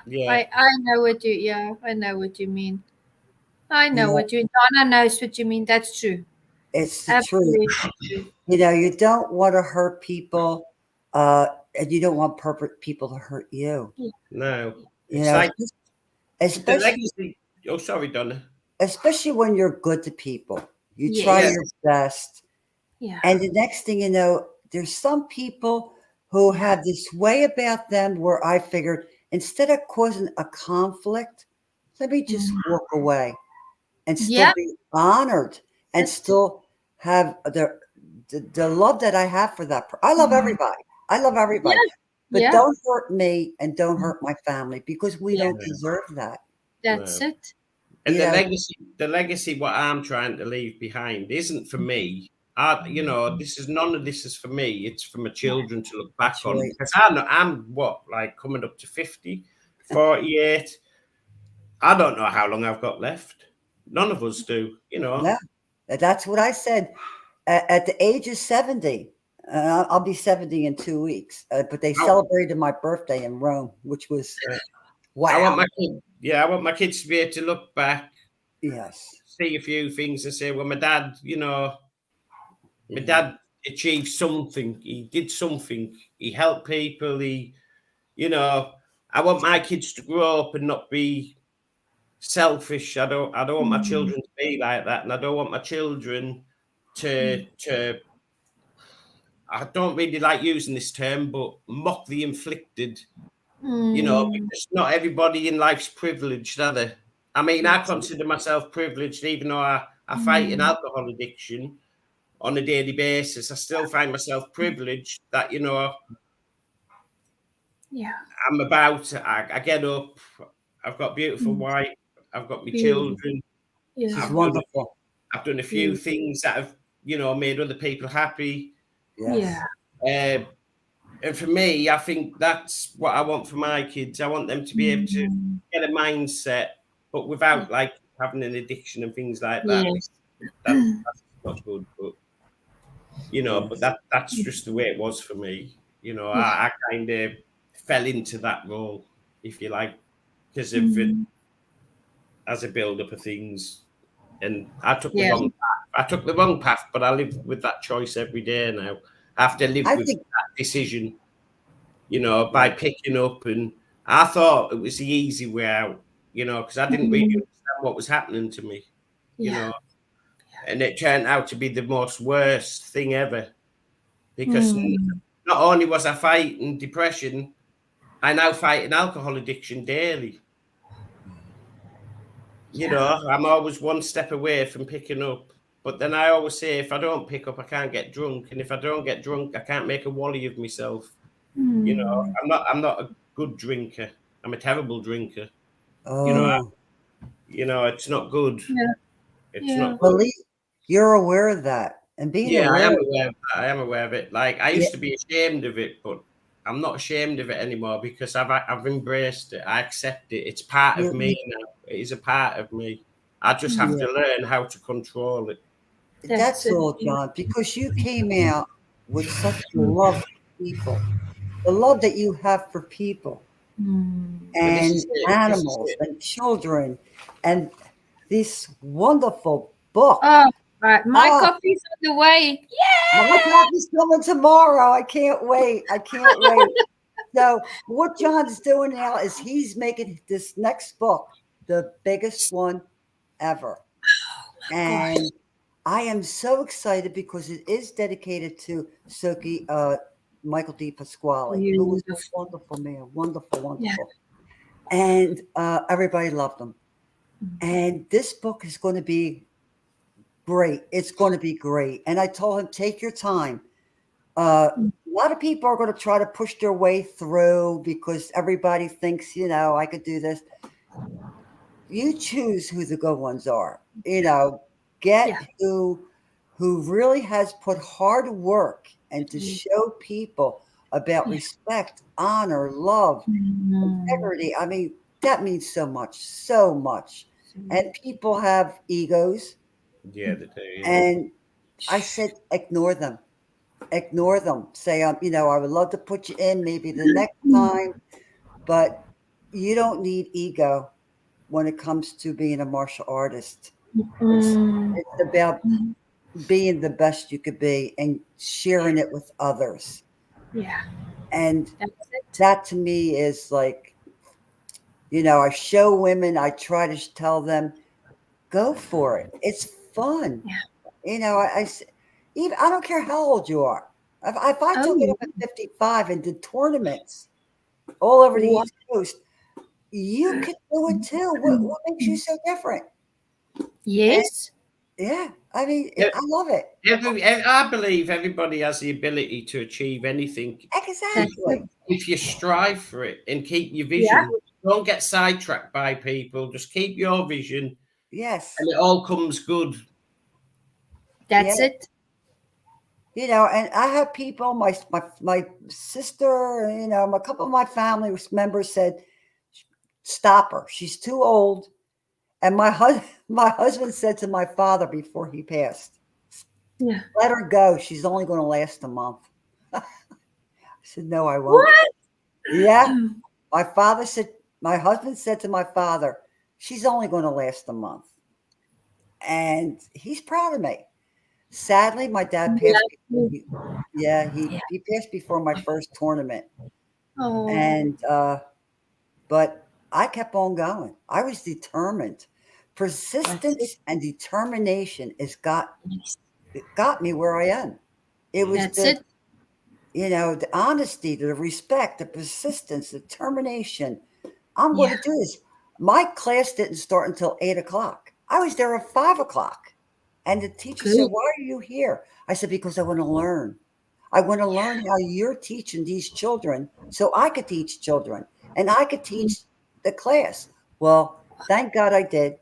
yeah, I know what you I know what you mean. I You know know, what you Donna knows what you mean. That's true. it's the truth. Absolutely true. You don't want to hurt people, and you don't want people to hurt you. Yeah. no, You it's know, like the especially legacy. Oh, sorry, Donna. especially when you're good to people. You try Yeah, Yes. your best, Yeah. and the next thing you know, there's some people who Yeah. have this way about them where I figured instead of causing a conflict, let me just Mm. walk away and still Yeah. be honored and That's it. still have the love that I have for that. I love Mm. everybody. I love everybody, Yeah. but Yeah. don't hurt me and don't hurt my family because we Yeah. don't deserve that. That's no. it. And You know, the legacy, what I'm trying to leave behind, isn't for me. You know, this is none of this is for me. It's for my children to look back that's on. right. Because I'm what, like coming up to 50, 48. I don't know how long I've got left. None of us do, you know. No, that's what I said. At the age of 70, I'll be 70 in 2 weeks. But they I, celebrated my birthday in Rome, which was I want wow. my kid, yeah, I want my kids to be able to look back, Yes. see a few things, and say, well, my dad, you know, my Yeah. dad achieved something. He did something. He helped people. You know, I want my kids to grow up and not be selfish. I don't want my Mm. children to be like that, and I don't want my children to. I don't really like using this term, but mock the inflicted. You know, Mm. because not everybody in life's privileged, are they? I mean, I That's it. consider myself privileged, even though I fight an Mm. alcohol addiction on a daily basis. I still find myself privileged that, you know, Yeah. I'm about, I get up, I've got beautiful Mm. wife, I've got my Beautiful. children, She's Yeah. I've done, wonderful. I've done a few Beautiful. things that have, you know, made other people happy. Yeah. Yes. Uh, and for me, I think that's what I want for my kids. I want them to be able to Mm. get a mindset, but without like having an addiction and things like that. Yes. That's not good. But you know, but Yes. that's just the way it was for me. You know, Yeah. I kind of fell into that role, if you like, because of it Mm. as a build up of things. And I took the Yeah. wrong path. I took the wrong path, but I live with that choice every day now. I have to live I with think that decision, you know, by right. picking up. And I thought it was the easy way out, you know, because I didn't really Mm. understand what was happening to me, you Yeah. know, and it turned out to be the most worst thing ever because Mm. not only was I fighting depression, I now fight an alcohol addiction daily. You Yeah. know, I'm always one step away from picking up. But then I always say, if I don't pick up, I can't get drunk, and if I don't get drunk, I can't make a wally of myself. You know, Mm. I'm not a good drinker. I'm a terrible drinker. You know, Oh, it's not good. Yeah. It's Yeah. not good. believe you're aware of that. And being Yeah, I aware am of aware of that. I am aware of it. Like I yeah, used to be ashamed of it, but I'm not ashamed of it anymore because I've embraced it. I accept it. It's part of me you, now. It is a part of me. I just have yeah, to learn how to control it. That's that's it. all, John, because you came out with such love for people, the love that you have for people Mm. But this and is it. This is animals it. and children and this wonderful book. Oh, right. My Ah, copy's on the way. my Yay! copy's coming tomorrow. I can't wait. I can't wait. So what John's doing now is he's making this next book the biggest one ever. Gosh. And I am so excited because it is dedicated to Soki Michael D. Pasquale, who was a Beautiful. wonderful man, wonderful, Yeah. wonderful. And everybody loved him. And this book is going to be great. It's going to be great. And I told him, take your time. A lot of people are going to try to push their way through because everybody thinks, I could do this. You choose who the good ones are. Get who really has put hard work and to show people about respect, honor, love, integrity. I mean, that means so much, so much. And people have egos. Yeah, they do. Yeah. And I said, ignore them. Ignore them. Say, I would love to put you in maybe the next time, but you don't need ego when it comes to being a martial artist. It's about being the best you could be and sharing it with others. Yeah. And that to me is like, I show women, I try to tell them, go for it. It's fun. Yeah. I don't care how old you are. If I took it up at 55 and did tournaments all over the East Coast, you could do it too. What makes you so different? Yes. Yeah, I mean, I love it. I believe everybody has the ability to achieve anything. Exactly. If you strive for it and keep your vision, don't get sidetracked by people. Just keep your vision. Yes. And it all comes good. That's it. And I have people, my sister, a couple of my family members said, stop her. She's too old. And my husband said to my father before he passed, let her go. She's only going to last a month. I said, no, I won't. What? Yeah. My husband said to my father, she's only going to last a month. And he's proud of me. Sadly, my dad passed. He passed before my first tournament. Oh. And, but I kept on going. I was determined. Persistence and determination got me where I am. It was the honesty, the respect, the persistence, the determination. I'm going to do this. My class didn't start until 8:00. I was there at 5:00. And the teacher said, why are you here? I said, because I want to learn. I want to learn how you're teaching these children so I could teach children and I could teach the class. Well, thank God I did,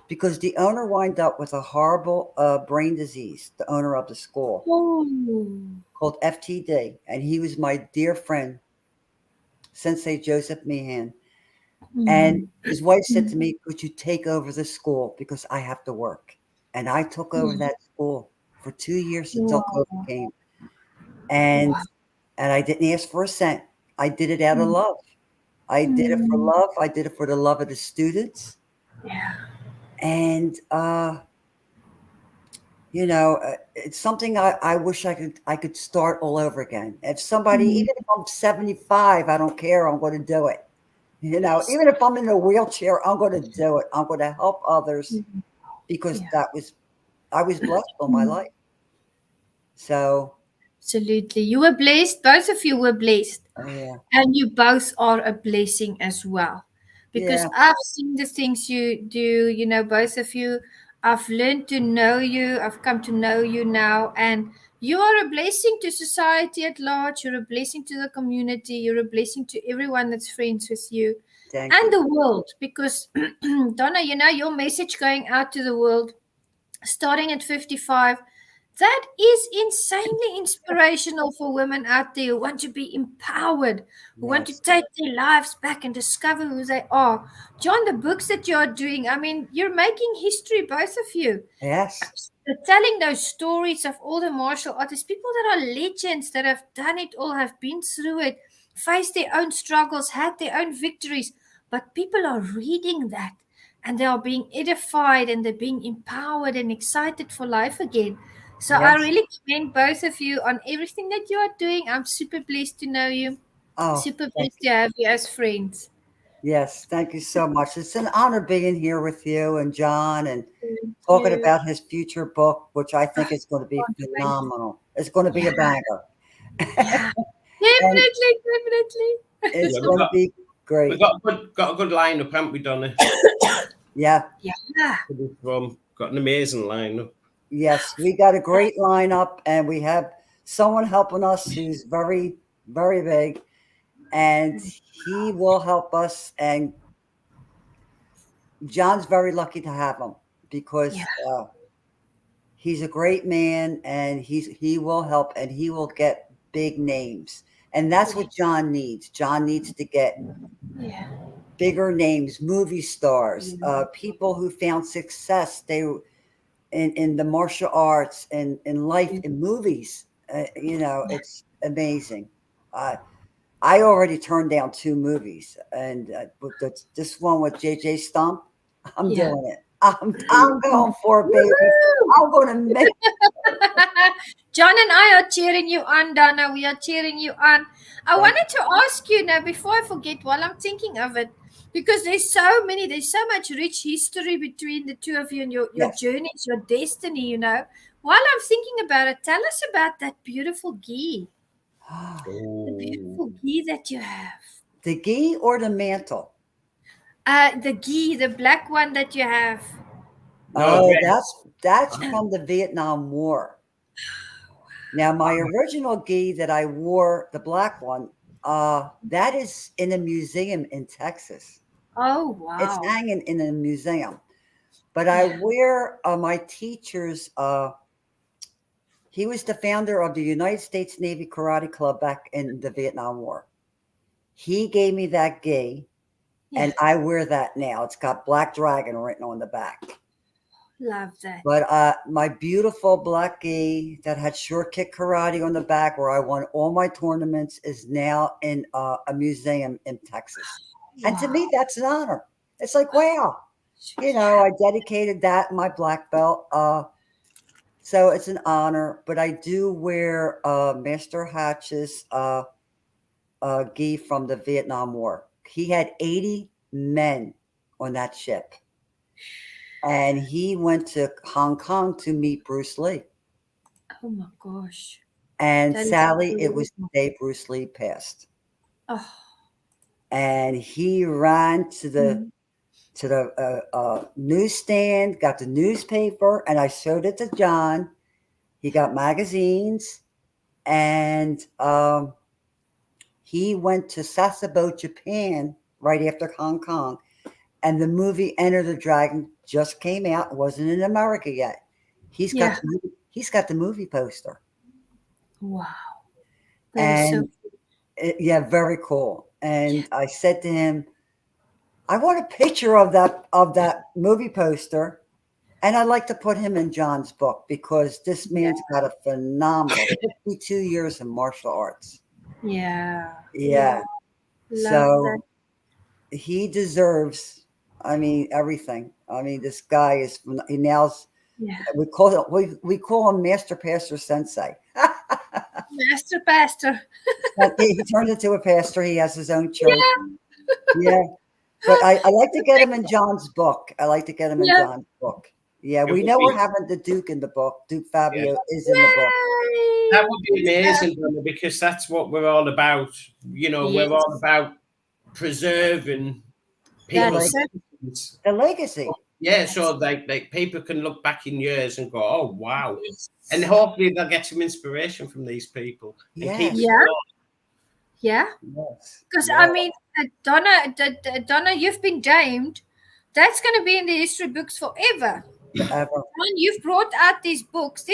because the owner wound up with a horrible brain disease, the owner of the school, called FTD. And he was my dear friend, Sensei Joseph Meehan. And his wife said to me, could you take over the school because I have to work? And I took over that school for 2 years until COVID came. And I didn't ask for a cent. I did it out of love. I did it for love. I did it for the love of the students. Yeah. And it's something I wish I could start all over again. If somebody, even if I'm 75, I don't care. I'm going to do it. Even if I'm in a wheelchair, I'm going to do it. I'm going to help others. Because I was blessed all my life. So. Absolutely. You were blessed. Both of you were blessed. Oh, yeah. And you both are a blessing as well. Because I've seen the things you do, both of you. I've learned to know you. I've come to know you now. And you are a blessing to society at large. You're a blessing to the community. You're a blessing to everyone that's friends with you. Thank you. The world, because Donna, your message going out to the world, starting at 55, that is insanely inspirational for women out there who want to be empowered, who want to take their lives back and discover who they are. John, the books that you're doing, I mean, you're making history, both of you. Yes. Telling those stories of all the martial artists, people that are legends, that have done it all, have been through it, faced their own struggles, had their own victories. But people are reading that and they are being edified and they're being empowered and excited for life again. So I really commend both of you on everything that you are doing. I'm super blessed to know you. Super blessed to have you as friends. Yes, thank you so much. It's an honor being here with you and John and talking about his future book, which I think is going to be phenomenal. It's going to be a banger. Yeah. Definitely. It's going to be great. We've got a good lineup, haven't we, Donna? Yeah. Got an amazing lineup. Yes, we got a great lineup, and we have someone helping us who's very, very big, and he will help us. And John's very lucky to have him because he's a great man, and he will help, and he will get big names. And that's what John needs. John needs to get bigger names, movie stars, people who found success. They in the martial arts and in life, in movies. It's amazing. I already turned down 2 movies, and this one with JJ Stump, I'm doing it. I'm going for it, baby. I'm going to make. John and I are cheering you on, Donna. We are cheering you on. I wanted to ask you now, before I forget, while I'm thinking of it, because there's so much rich history between the two of you and your journeys, your destiny, While I'm thinking about it, tell us about that beautiful ghee. The beautiful ghee that you have. The ghee or the mantle? The ghee, the black one that you have. Oh, that's from the Vietnam War. Now, my original ghee that I wore, the black one, that is in a museum in Texas. Oh, wow. It's hanging in a museum. But I wear my teacher's, he was the founder of the United States Navy Karate Club back in the Vietnam War. He gave me that ghee, and I wear that now. It's got Black Dragon written on the back. Love that. But my beautiful black ghee that had short kick karate on the back, where I won all my tournaments, is now in a museum in Texas. Wow. And to me, that's an honor. It's like, wow, I dedicated that, my black belt. So it's an honor. But I do wear Master Hatch's ghee from the Vietnam War. He had 80 men on that ship. And he went to Hong Kong to meet Bruce Lee. Oh my gosh. And sadly, it was the day Bruce Lee passed. Oh. And he ran to the newsstand, got the newspaper, and I showed it to John. He got magazines, and he went to Sasebo, Japan, right after Hong Kong. And the movie Enter the Dragon just came out. It wasn't in America yet. He's got the movie poster. Wow. And very cool. And I said to him, I want a picture of that movie poster, and I'd like to put him in John's book, because this man's got a phenomenal 52 years in martial arts. Yeah. So he deserves, everything. This guy is, he nails. We call him Master Pastor Sensei. Master Pastor. He turned into a pastor. He has his own church. Yeah. But I like to get him in John's book. John's book. Yeah, we know we're having the Duke in the book. Duke Fabio is in the book. That would be amazing, because that's what we're all about. We're all about preserving people's the legacy. Yeah, so like people can look back in years and go, oh wow, and hopefully they'll get some inspiration from these people. Yes. Because Donna, you've been named. That's going to be in the history books forever. When you've brought out these books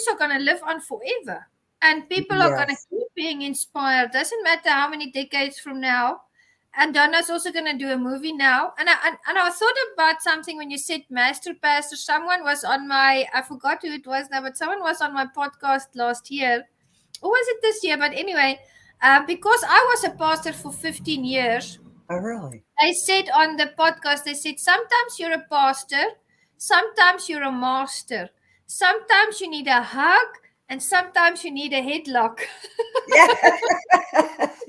are going to live on forever, and people are going to keep being inspired. Doesn't matter how many decades from now. And Donna's also going to do a movie now. And I thought about something when you said Master Pastor. Someone was on I forgot who it was now, but someone was on my podcast last year. Or was it this year? But anyway, because I was a pastor for 15 years. Oh, really? They said on the podcast, sometimes you're a pastor, sometimes you're a master. Sometimes you need a hug, and sometimes you need a headlock.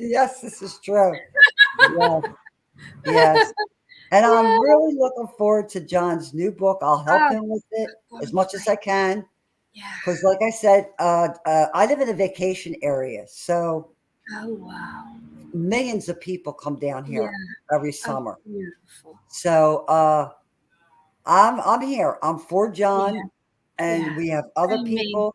Yes, this is true. Yes. And I'm really looking forward to John's new book. I'll help him with it as much as I can. Because like I said, I live in a vacation area. So millions of people come down here every summer. So I'm here. I'm for John. And we have other people.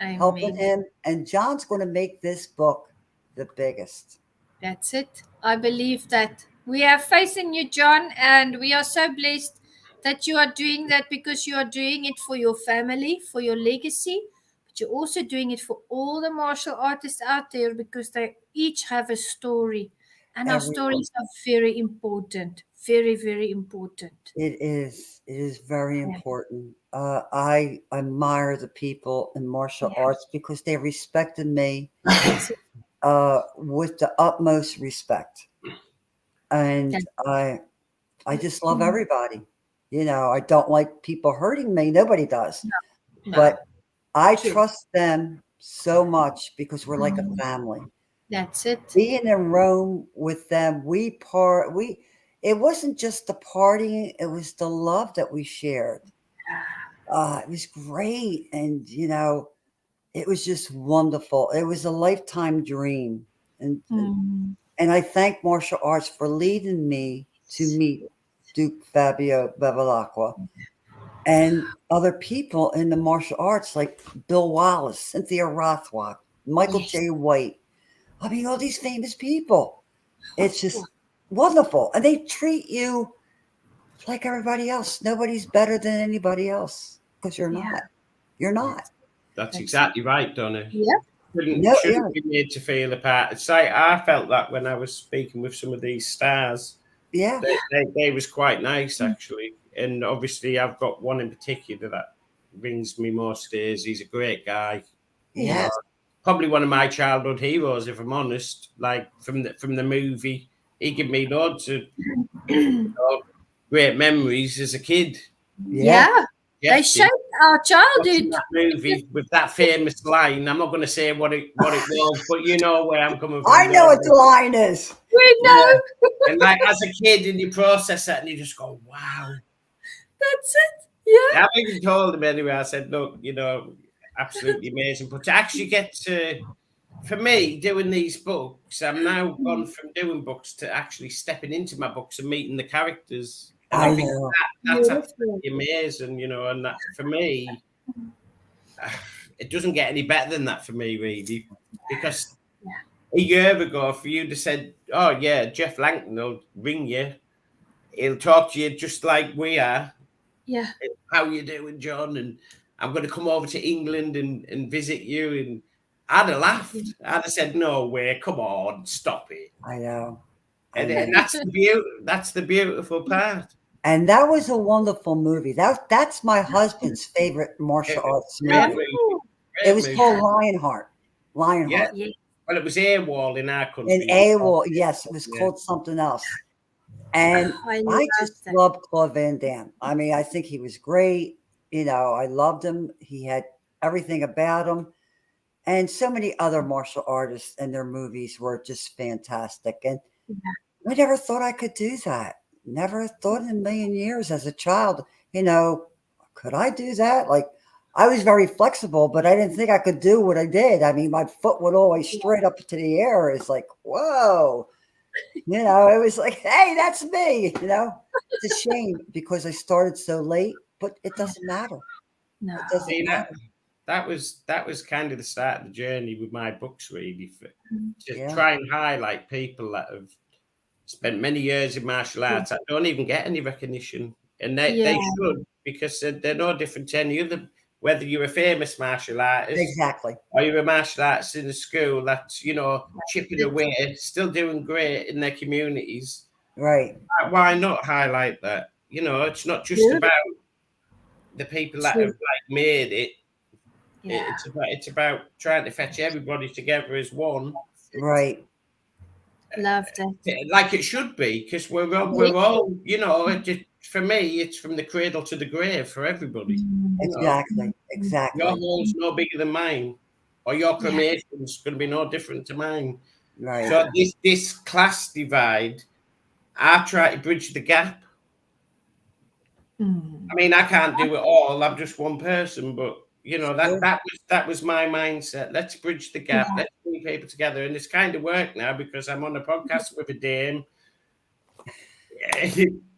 helping Amen. him. And John's going to make this book the biggest. That's it. I believe that. We have faith in you, John, and we are so blessed that you are doing that, because you are doing it for your family, for your legacy, but you're also doing it for all the martial artists out there, because they each have a story. And our Everyone. stories are very important. Very, very important. It is. It is very important. I admire the people in martial arts because they respected me with the utmost respect. And I just love everybody. You know, I don't like people hurting me. Nobody does. No. But I True. trust them so much because we're like a family. That's it. Being in Rome with them, it wasn't just the partying, it was the love that we shared. It was great. And, you know, it was just wonderful. It was a lifetime dream. And I thank martial arts for leading me to meet Duke Fabio Bevilacqua and other people in the martial arts like Bill Wallace, Cynthia Rothrock, Michael J. White. I mean, all these famous people. It's just wonderful. And they treat you like everybody else. Nobody's better than anybody else because you're not. You're not. That's exactly right, Donna. Yeah. Shouldn't be made to feel apart. It's like I felt that when I was speaking with some of these stars. Yeah. They was quite nice, actually. And obviously, I've got one in particular that rings me most days. He's a great guy. Yeah. Probably one of my childhood heroes, if I'm honest. Like from the movie, he gave me loads of great memories as a kid. Yeah. They shaped our childhood. That movie with that famous line. I'm not going to say what it was, but you know where I'm coming from. I know what the line is. We know. And like as a kid, and you process that, and you just go, "Wow, that's it." Yeah. I've even told him anyway. I said, "Look, you know, absolutely amazing." But to actually get to, for me, doing these books, I'm now gone from doing books to actually stepping into my books and meeting the characters. And I think that's absolutely amazing, you know. And that, for me, it doesn't get any better than that for me, really, because a year ago, for you to said, "Oh yeah, Jeff Langton will ring you. He'll talk to you just like we are. Yeah. How you doing, John? And I'm going to come over to England and visit you." And I'd have laughed. I'd have said, "No way, come on, stop it." I know. And that's the beautiful part. And that was a wonderful movie. That's my husband's favorite martial arts movie. It was called Lionheart. Lionheart. Yeah. Well, it was AWOL in our country. In AWOL, yes, it was called something else. And I just love Claude Van Damme. I mean, I think he was great. You know, I loved him. He had everything about him. And so many other martial artists and their movies were just fantastic. And I never thought I could do that. Never thought in a million years as a child, you know, could I do that? Like, I was very flexible, but I didn't think I could do what I did. I mean, my foot would always straight up to the air. It's like, whoa. You know, it was like, hey, that's me. You know, it's a shame because I started so late, but it doesn't matter. No. It doesn't matter. That was kind of the start of the journey with my books, really, to try and highlight people that have spent many years in martial arts that don't even get any recognition, and they should, because they're no different to any other. Whether you're a famous martial artist, exactly, or you're a martial artist in a school that's, you know, chipping away, still doing great in their communities, right? Why not highlight that? You know, it's not just about the people that have like made it. It's about trying to fetch everybody together as one. Right. Love that. Like it should be, because we're all, you know, for me, it's from the cradle to the grave for everybody. Exactly. Exactly. Your hole's no bigger than mine, or your cremation's going to be no different to mine. Right. So this class divide, I try to bridge the gap. I mean, I can't do it all. I'm just one person, but you know, that was my mindset. Let's bridge the gap. Let's bring people together, and it's kind of worked now because I'm on a podcast with a dame.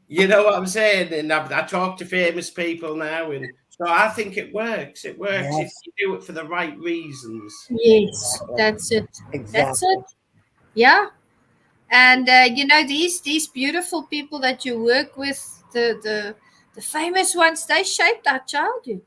You know what I'm saying? And I talk to famous people now, and So I think it works. It works if Yes, you do it for the right reasons. Yes, that's it. That's exactly. it. Yeah. And these beautiful people that you work with, the famous ones, they shaped our childhood.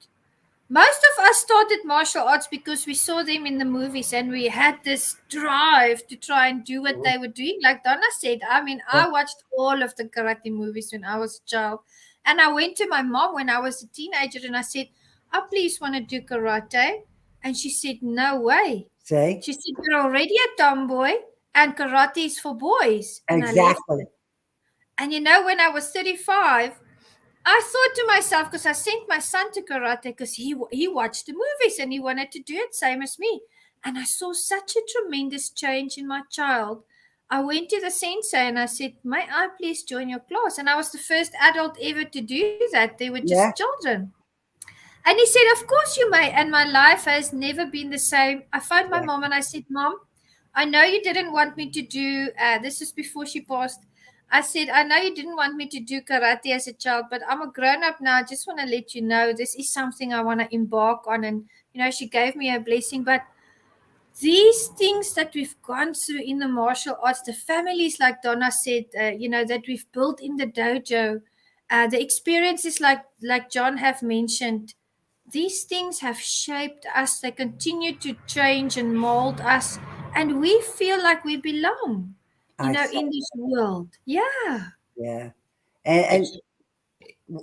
Most of us started martial arts because we saw them in the movies and we had this drive to try and do what they were doing. Like Donna said, I mean, Yeah. I watched all of the karate movies when I was a child. And I went to my mom when I was a teenager and I said, I please want to do karate. And she said, no way. See? She said, you're already a tomboy and karate is for boys. And I left Exactly. it. And when I was 35, I thought to myself, because I sent my son to karate because he watched the movies and he wanted to do it same as me. And I saw such a tremendous change in my child. I went to the sensei and I said, may I please join your class? And I was the first adult ever to do that. They were Yeah. just children. And he said, of course you may. And my life has never been the same. I phoned my mom and I said, Mom, I know you didn't want me to do, this is before she passed. I said, I know you didn't want me to do karate as a child, but I'm a grown up now. I just want to let you know this is something I want to embark on. And, she gave me a blessing. But these things that we've gone through in the martial arts, the families, like Donna said, that we've built in the dojo, the experiences like John have mentioned, these things have shaped us. They continue to change and mold us. And we feel like we belong, I saw. in this world. Yeah. Yeah. And It's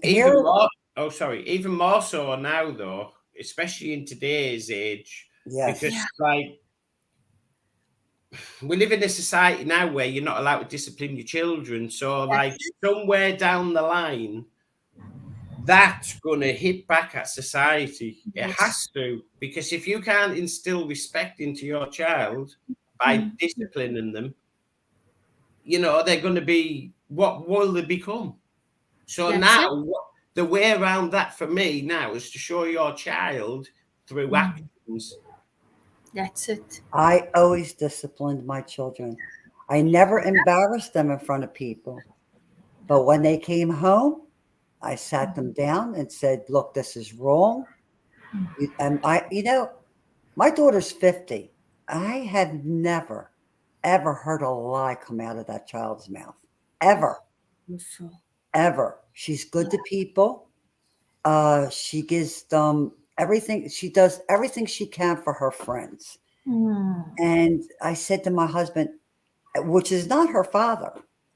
here, even more. Oh, sorry. Even more so now, though, especially in today's age, yes. because Yeah. like we live in a society now where you're not allowed to discipline your children. So, like somewhere down the line, that's going to hit back at society. It has to, because if you can't instill respect into your child by disciplining them, they're going to be, what will they become? So That's it. now, the way around that for me now is to show your child through actions. That's it. I always disciplined my children. I never embarrassed them in front of people. But when they came home, I sat them down and said, look, this is wrong. And my daughter's 50. I have never, ever heard a lie come out of that child's mouth. Ever, Beautiful. ever. She's good to people. She gives them everything. She does everything she can for her friends. And I said to my husband, which is not her father,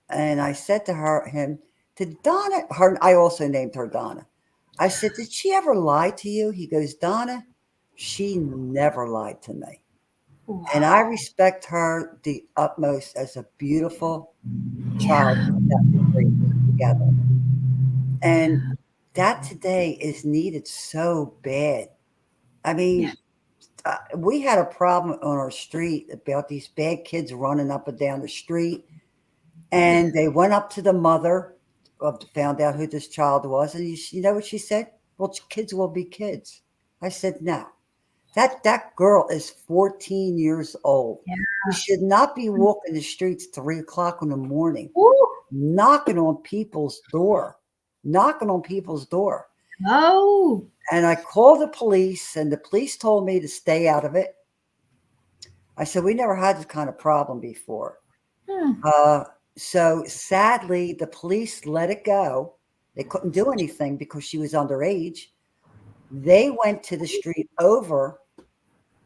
and I said to him, did Donna, I also named her Donna. I said, did she ever lie to you? He goes, Donna, she never lied to me. Wow. And I respect her the utmost as a beautiful child that we raised together. And that today is needed so bad. I mean, we had a problem on our street about these bad kids running up and down the street. And they went up to the mother, found out who this child was. And you know what she said? Well, kids will be kids. I said, no. That girl is 14 years old. Yeah. She should not be walking the streets 3 o'clock in the morning, Ooh. knocking on people's door. Knocking on people's door. Oh. And I called the police, and the police told me to stay out of it. I said, we never had this kind of problem before. So sadly, the police let it go. They couldn't do anything because she was underage. They went to the street over,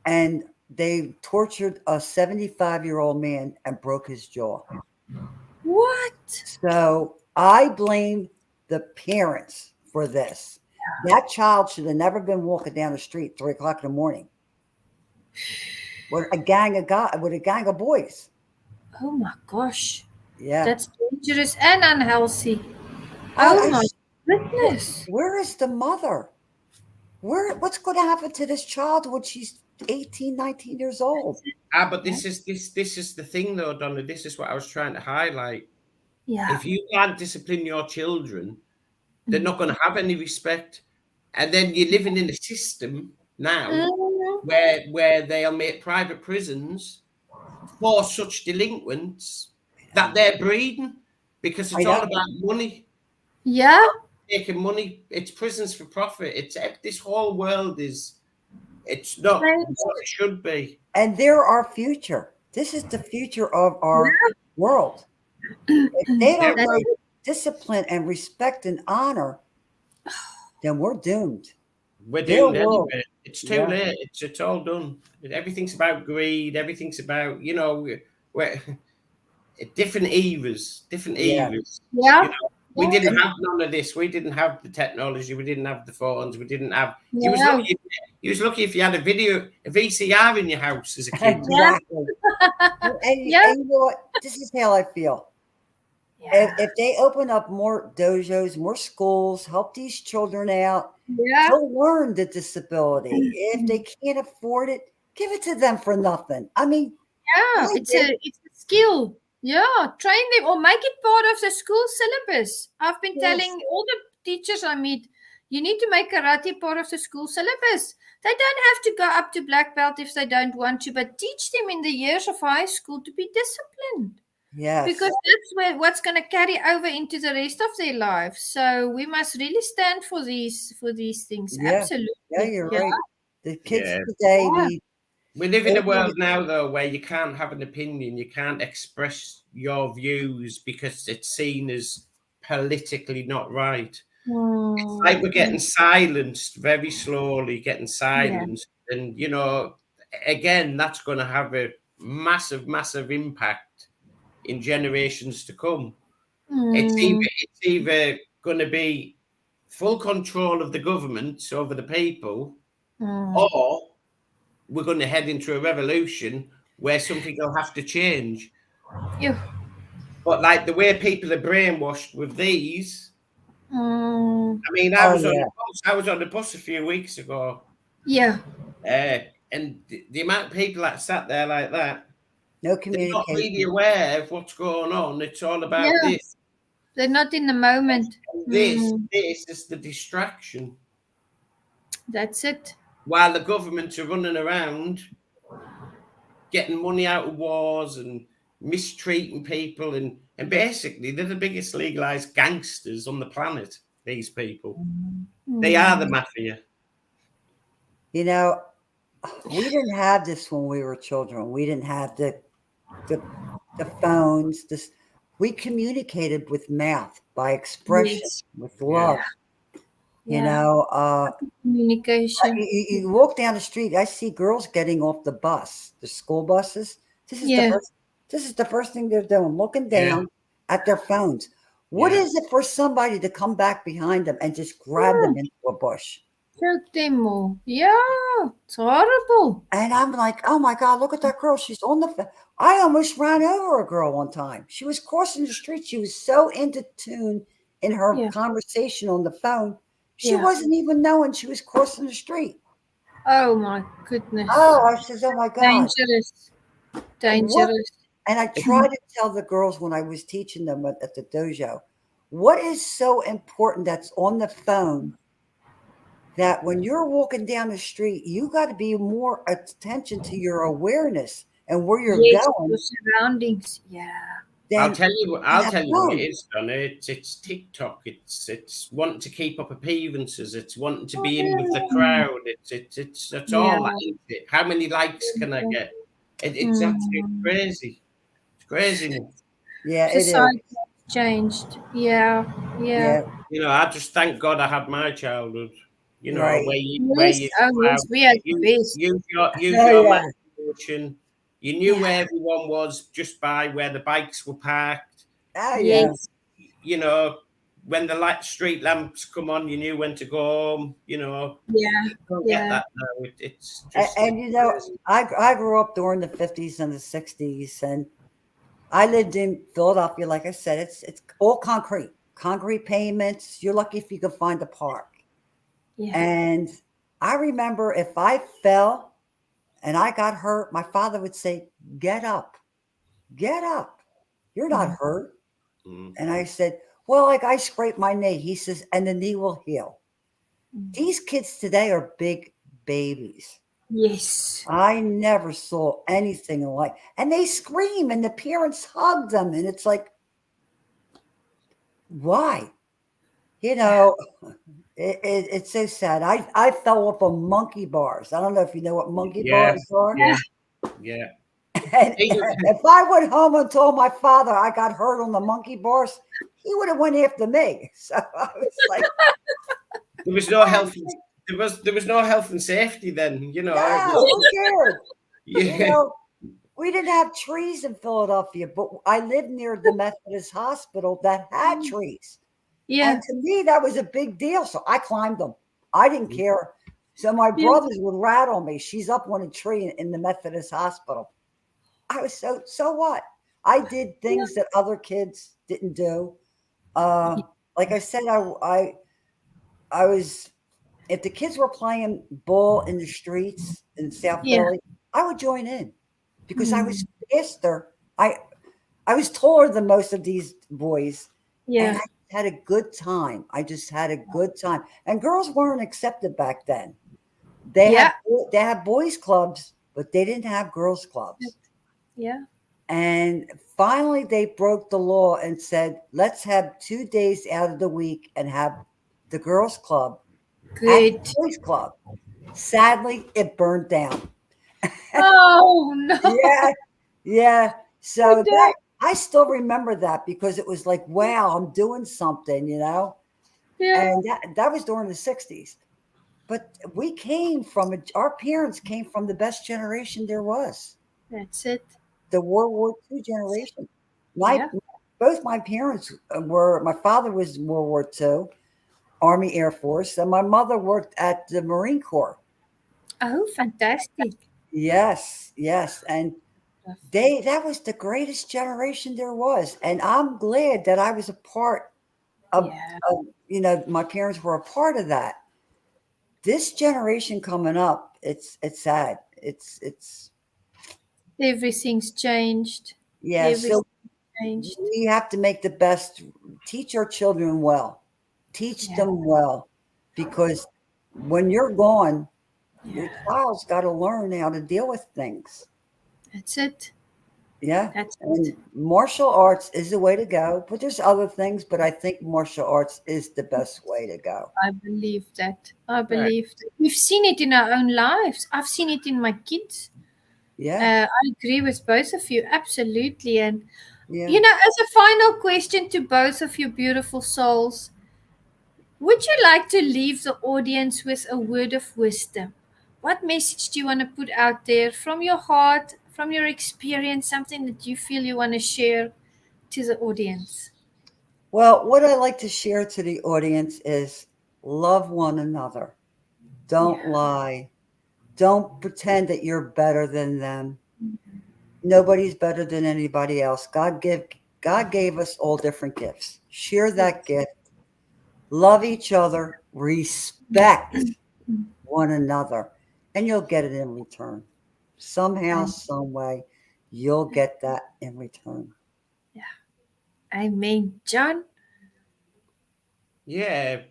and they tortured a 75-year-old man and broke his jaw. What? So I blame the parents for this. That child should have never been walking down the street 3 o'clock in the morning with a gang of boys. Oh my gosh. Yeah. That's dangerous and unhealthy. I Oh my goodness. Where is the mother? What's going to happen to this child when she's 18, 19 years old? But this is the thing, though, Donna. This is what I was trying to highlight. Yeah. If you can't discipline your children, they're not going to have any respect. And then you're living in a system now where they'll make private prisons for such delinquents that they're breeding, because it's all about money. Yeah. making money. It's prisons for profit. It's this whole world is. It's not Right. what it should be. And they're our future. This is the future of our world. If they don't Yeah. know discipline and respect and honor, then we're doomed. We're Their doomed world. anyway. It's too Yeah. late. It's all done. Everything's about greed. Everything's about, you know, we're different eras. Different Yeah. eras. Yeah. You know, we didn't have none of this. We didn't have the technology. We didn't have the phones. We didn't have. You was No. lucky. You was lucky if you had a VCR in your house as a kid. Exactly. And you know what? This is how I feel. Yeah. If they open up more dojos, more schools, help these children out, Yeah. they'll learn the disability. If they can't afford it, give it to them for nothing. I mean, Yeah, it's a skill. Yeah, train them or make it part of the school syllabus. I've been telling all the teachers I meet, you need to make karate part of the school syllabus. They don't have to go up to black belt if they don't want to, but teach them in the years of high school to be disciplined. yes. Because that's what's going to carry over into the rest of their lives. So we must really stand for these things. Yeah. Absolutely. Yeah, you're right. The kids Yeah. today need. We live in a world now, though, where you can't have an opinion. You can't express your views because it's seen as politically not right. It's like we're getting silenced very slowly, getting silenced. And, you know, again, that's going to have a massive, massive impact in generations to come. It's either going to be full control of the government over the people, or we're going to head into a revolution where something will have to change. Yeah. But like the way people are brainwashed with these, I mean, I was on the bus a few weeks ago. Yeah. And the amount of people that sat there like that, No they're communication. not really aware of what's going on. It's all about this. They're not in the moment. This is the distraction. That's it. While the governments are running around getting money out of wars and mistreating people, and basically they're the biggest legalized gangsters on the planet, these people. They are the mafia. You know, we didn't have this when we were children. We didn't have the phones. We communicated with mouth, by expression, with love. You know, communication. You walk down the street. I see girls getting off the bus, the school buses. This is the first thing they're doing, looking down at their phones. What is it for somebody to come back behind them and just grab them into a bush? Choke them all. Yeah, it's horrible. And I'm like, oh my God, look at that girl. She's on the I almost ran over a girl one time. She was crossing the street. She was so into tune in her conversation on the phone. She wasn't even knowing she was crossing the street. Oh my goodness. Oh, I says, oh my God. Dangerous. And I try to tell the girls when I was teaching them at the dojo, what is so important that's on the phone that when you're walking down the street, you got to be more attention to your awareness and where you're going. Your surroundings. Yeah. I'll tell you what it is, Donna. It's TikTok. It's wanting to keep up appearances. It's wanting to be in with the crowd. It's all that, isn't it? How many likes can I get? It's absolutely crazy. It's craziness. Yeah, it is. Changed. Yeah. You know, I just thank God I had my childhood. You know, right. where you use your imagination. You knew where everyone was just by where the bikes were parked. Oh, yes. You know, when the street lamps come on, you knew when to go home. You know. Yeah. Get that now. It's just, and you know, I grew up during the 50s and the 60s, and I lived in Philadelphia. Like I said, it's all concrete pavements. You're lucky if you can find a park. Yeah. And I remember if I fell and I got hurt, my father would say, get up. You're not hurt. And I said, well, like I scraped my knee. He says, and the knee will heal. These kids today are big babies. Yes. I never saw anything like, and they scream and the parents hug them. And it's like, why? You know, it's so sad. I fell off of monkey bars. I don't know if you know what monkey Yeah, bars are. yeah, yeah. And Hey, if I went home and told my father I got hurt on the monkey bars, he would have went after me. So I was like, there was no health. There was no health and safety then. You know, it no, was, who cared? You yeah, know, we didn't have trees in Philadelphia, but I lived near the Methodist hospital that had trees. Yeah. And to me, that was a big deal. So I climbed them. I didn't care. So my Yeah. brothers would rattle me. She's up on a tree in the Methodist hospital. I was so what? I did things that other kids didn't do. Like I said, I was, if the kids were playing ball in the streets in South Yeah. Philly, I would join in because I Mm. was faster. I was taller than most of these boys, and Yeah. I had a good time. I just had a good time. And girls weren't accepted back then. They Yeah. had boys clubs, but they didn't have girls clubs. Yeah. And finally, they broke the law and said, let's have 2 days out of the week and have the girls' club at the Good. boys' club. Sadly, it burned down. Oh no. Yeah, yeah. So Okay. that I still remember that because it was like, wow, I'm doing something, Yeah. And that was during the 60s. But we came from our parents came from the best generation there was. That's it. The World War II generation. Yeah. Both my parents my father was in World War II, Army Air Force, and my mother worked at the Marine Corps. Oh, fantastic. Yes, yes. And that was the greatest generation there was. And I'm glad that I was a part of, Yeah. my parents were a part of that. This generation coming up, it's sad. It's Everything's changed. yeah. Everything So changed. we have to make the best, teach our children well, teach Yeah. them well, because when you're gone, your Yeah. child's got to learn how to deal with things. That's it. Yeah. That's And it. martial arts is the way to go, but there's other things, but I think martial arts is the best way to go. I believe that. I right. believe that. We've seen it in our own lives. I've seen it in my kids. Yeah. I agree with both of you, absolutely. And, Yeah. as a final question to both of you beautiful souls, would you like to leave the audience with a word of wisdom? What message do you want to put out there from your heart, from your experience, something that you feel you want to share to the audience? Well, what I like to share to the audience is love one another. Don't Yeah. lie. Don't pretend that you're better than them. Nobody's better than anybody else. God gave us all different gifts. Share that gift. Love each other. Respect one another. And you'll get it in return. Somehow, some way, you'll get that in return. Amen. John? Yeah,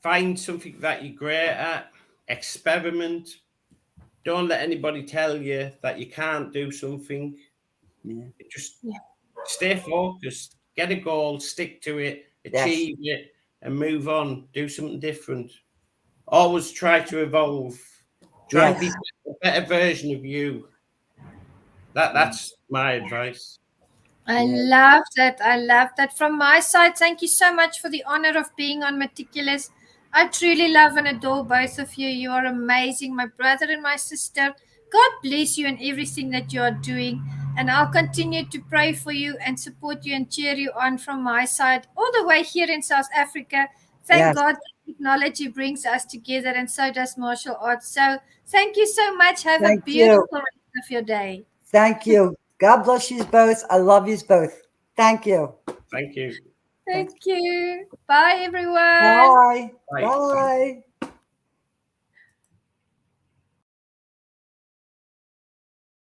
find something that you're great at, experiment. Don't let anybody tell you that you can't do something. Yeah. Just Yeah. stay focused, get a goal, stick to it, Yes. achieve it, and move on. Do something different. Always try to evolve. Try and be Yes. a better version of you. That's my advice. I Yeah. love that. I love that. From my side, thank you so much for the honor of being on Meticulous. I truly love and adore both of you. You are amazing, my brother and my sister. God bless you in everything that you are doing. And I'll continue to pray for you and support you and cheer you on from my side, all the way here in South Africa. Thank Yes. God technology brings us together, and so does martial arts. So thank you so much. Have a Thank beautiful you. rest of your day. Thank you. God bless you both. I love you both. Thank you. Thank you. Thank you. Bye, everyone. Bye. Bye. Bye.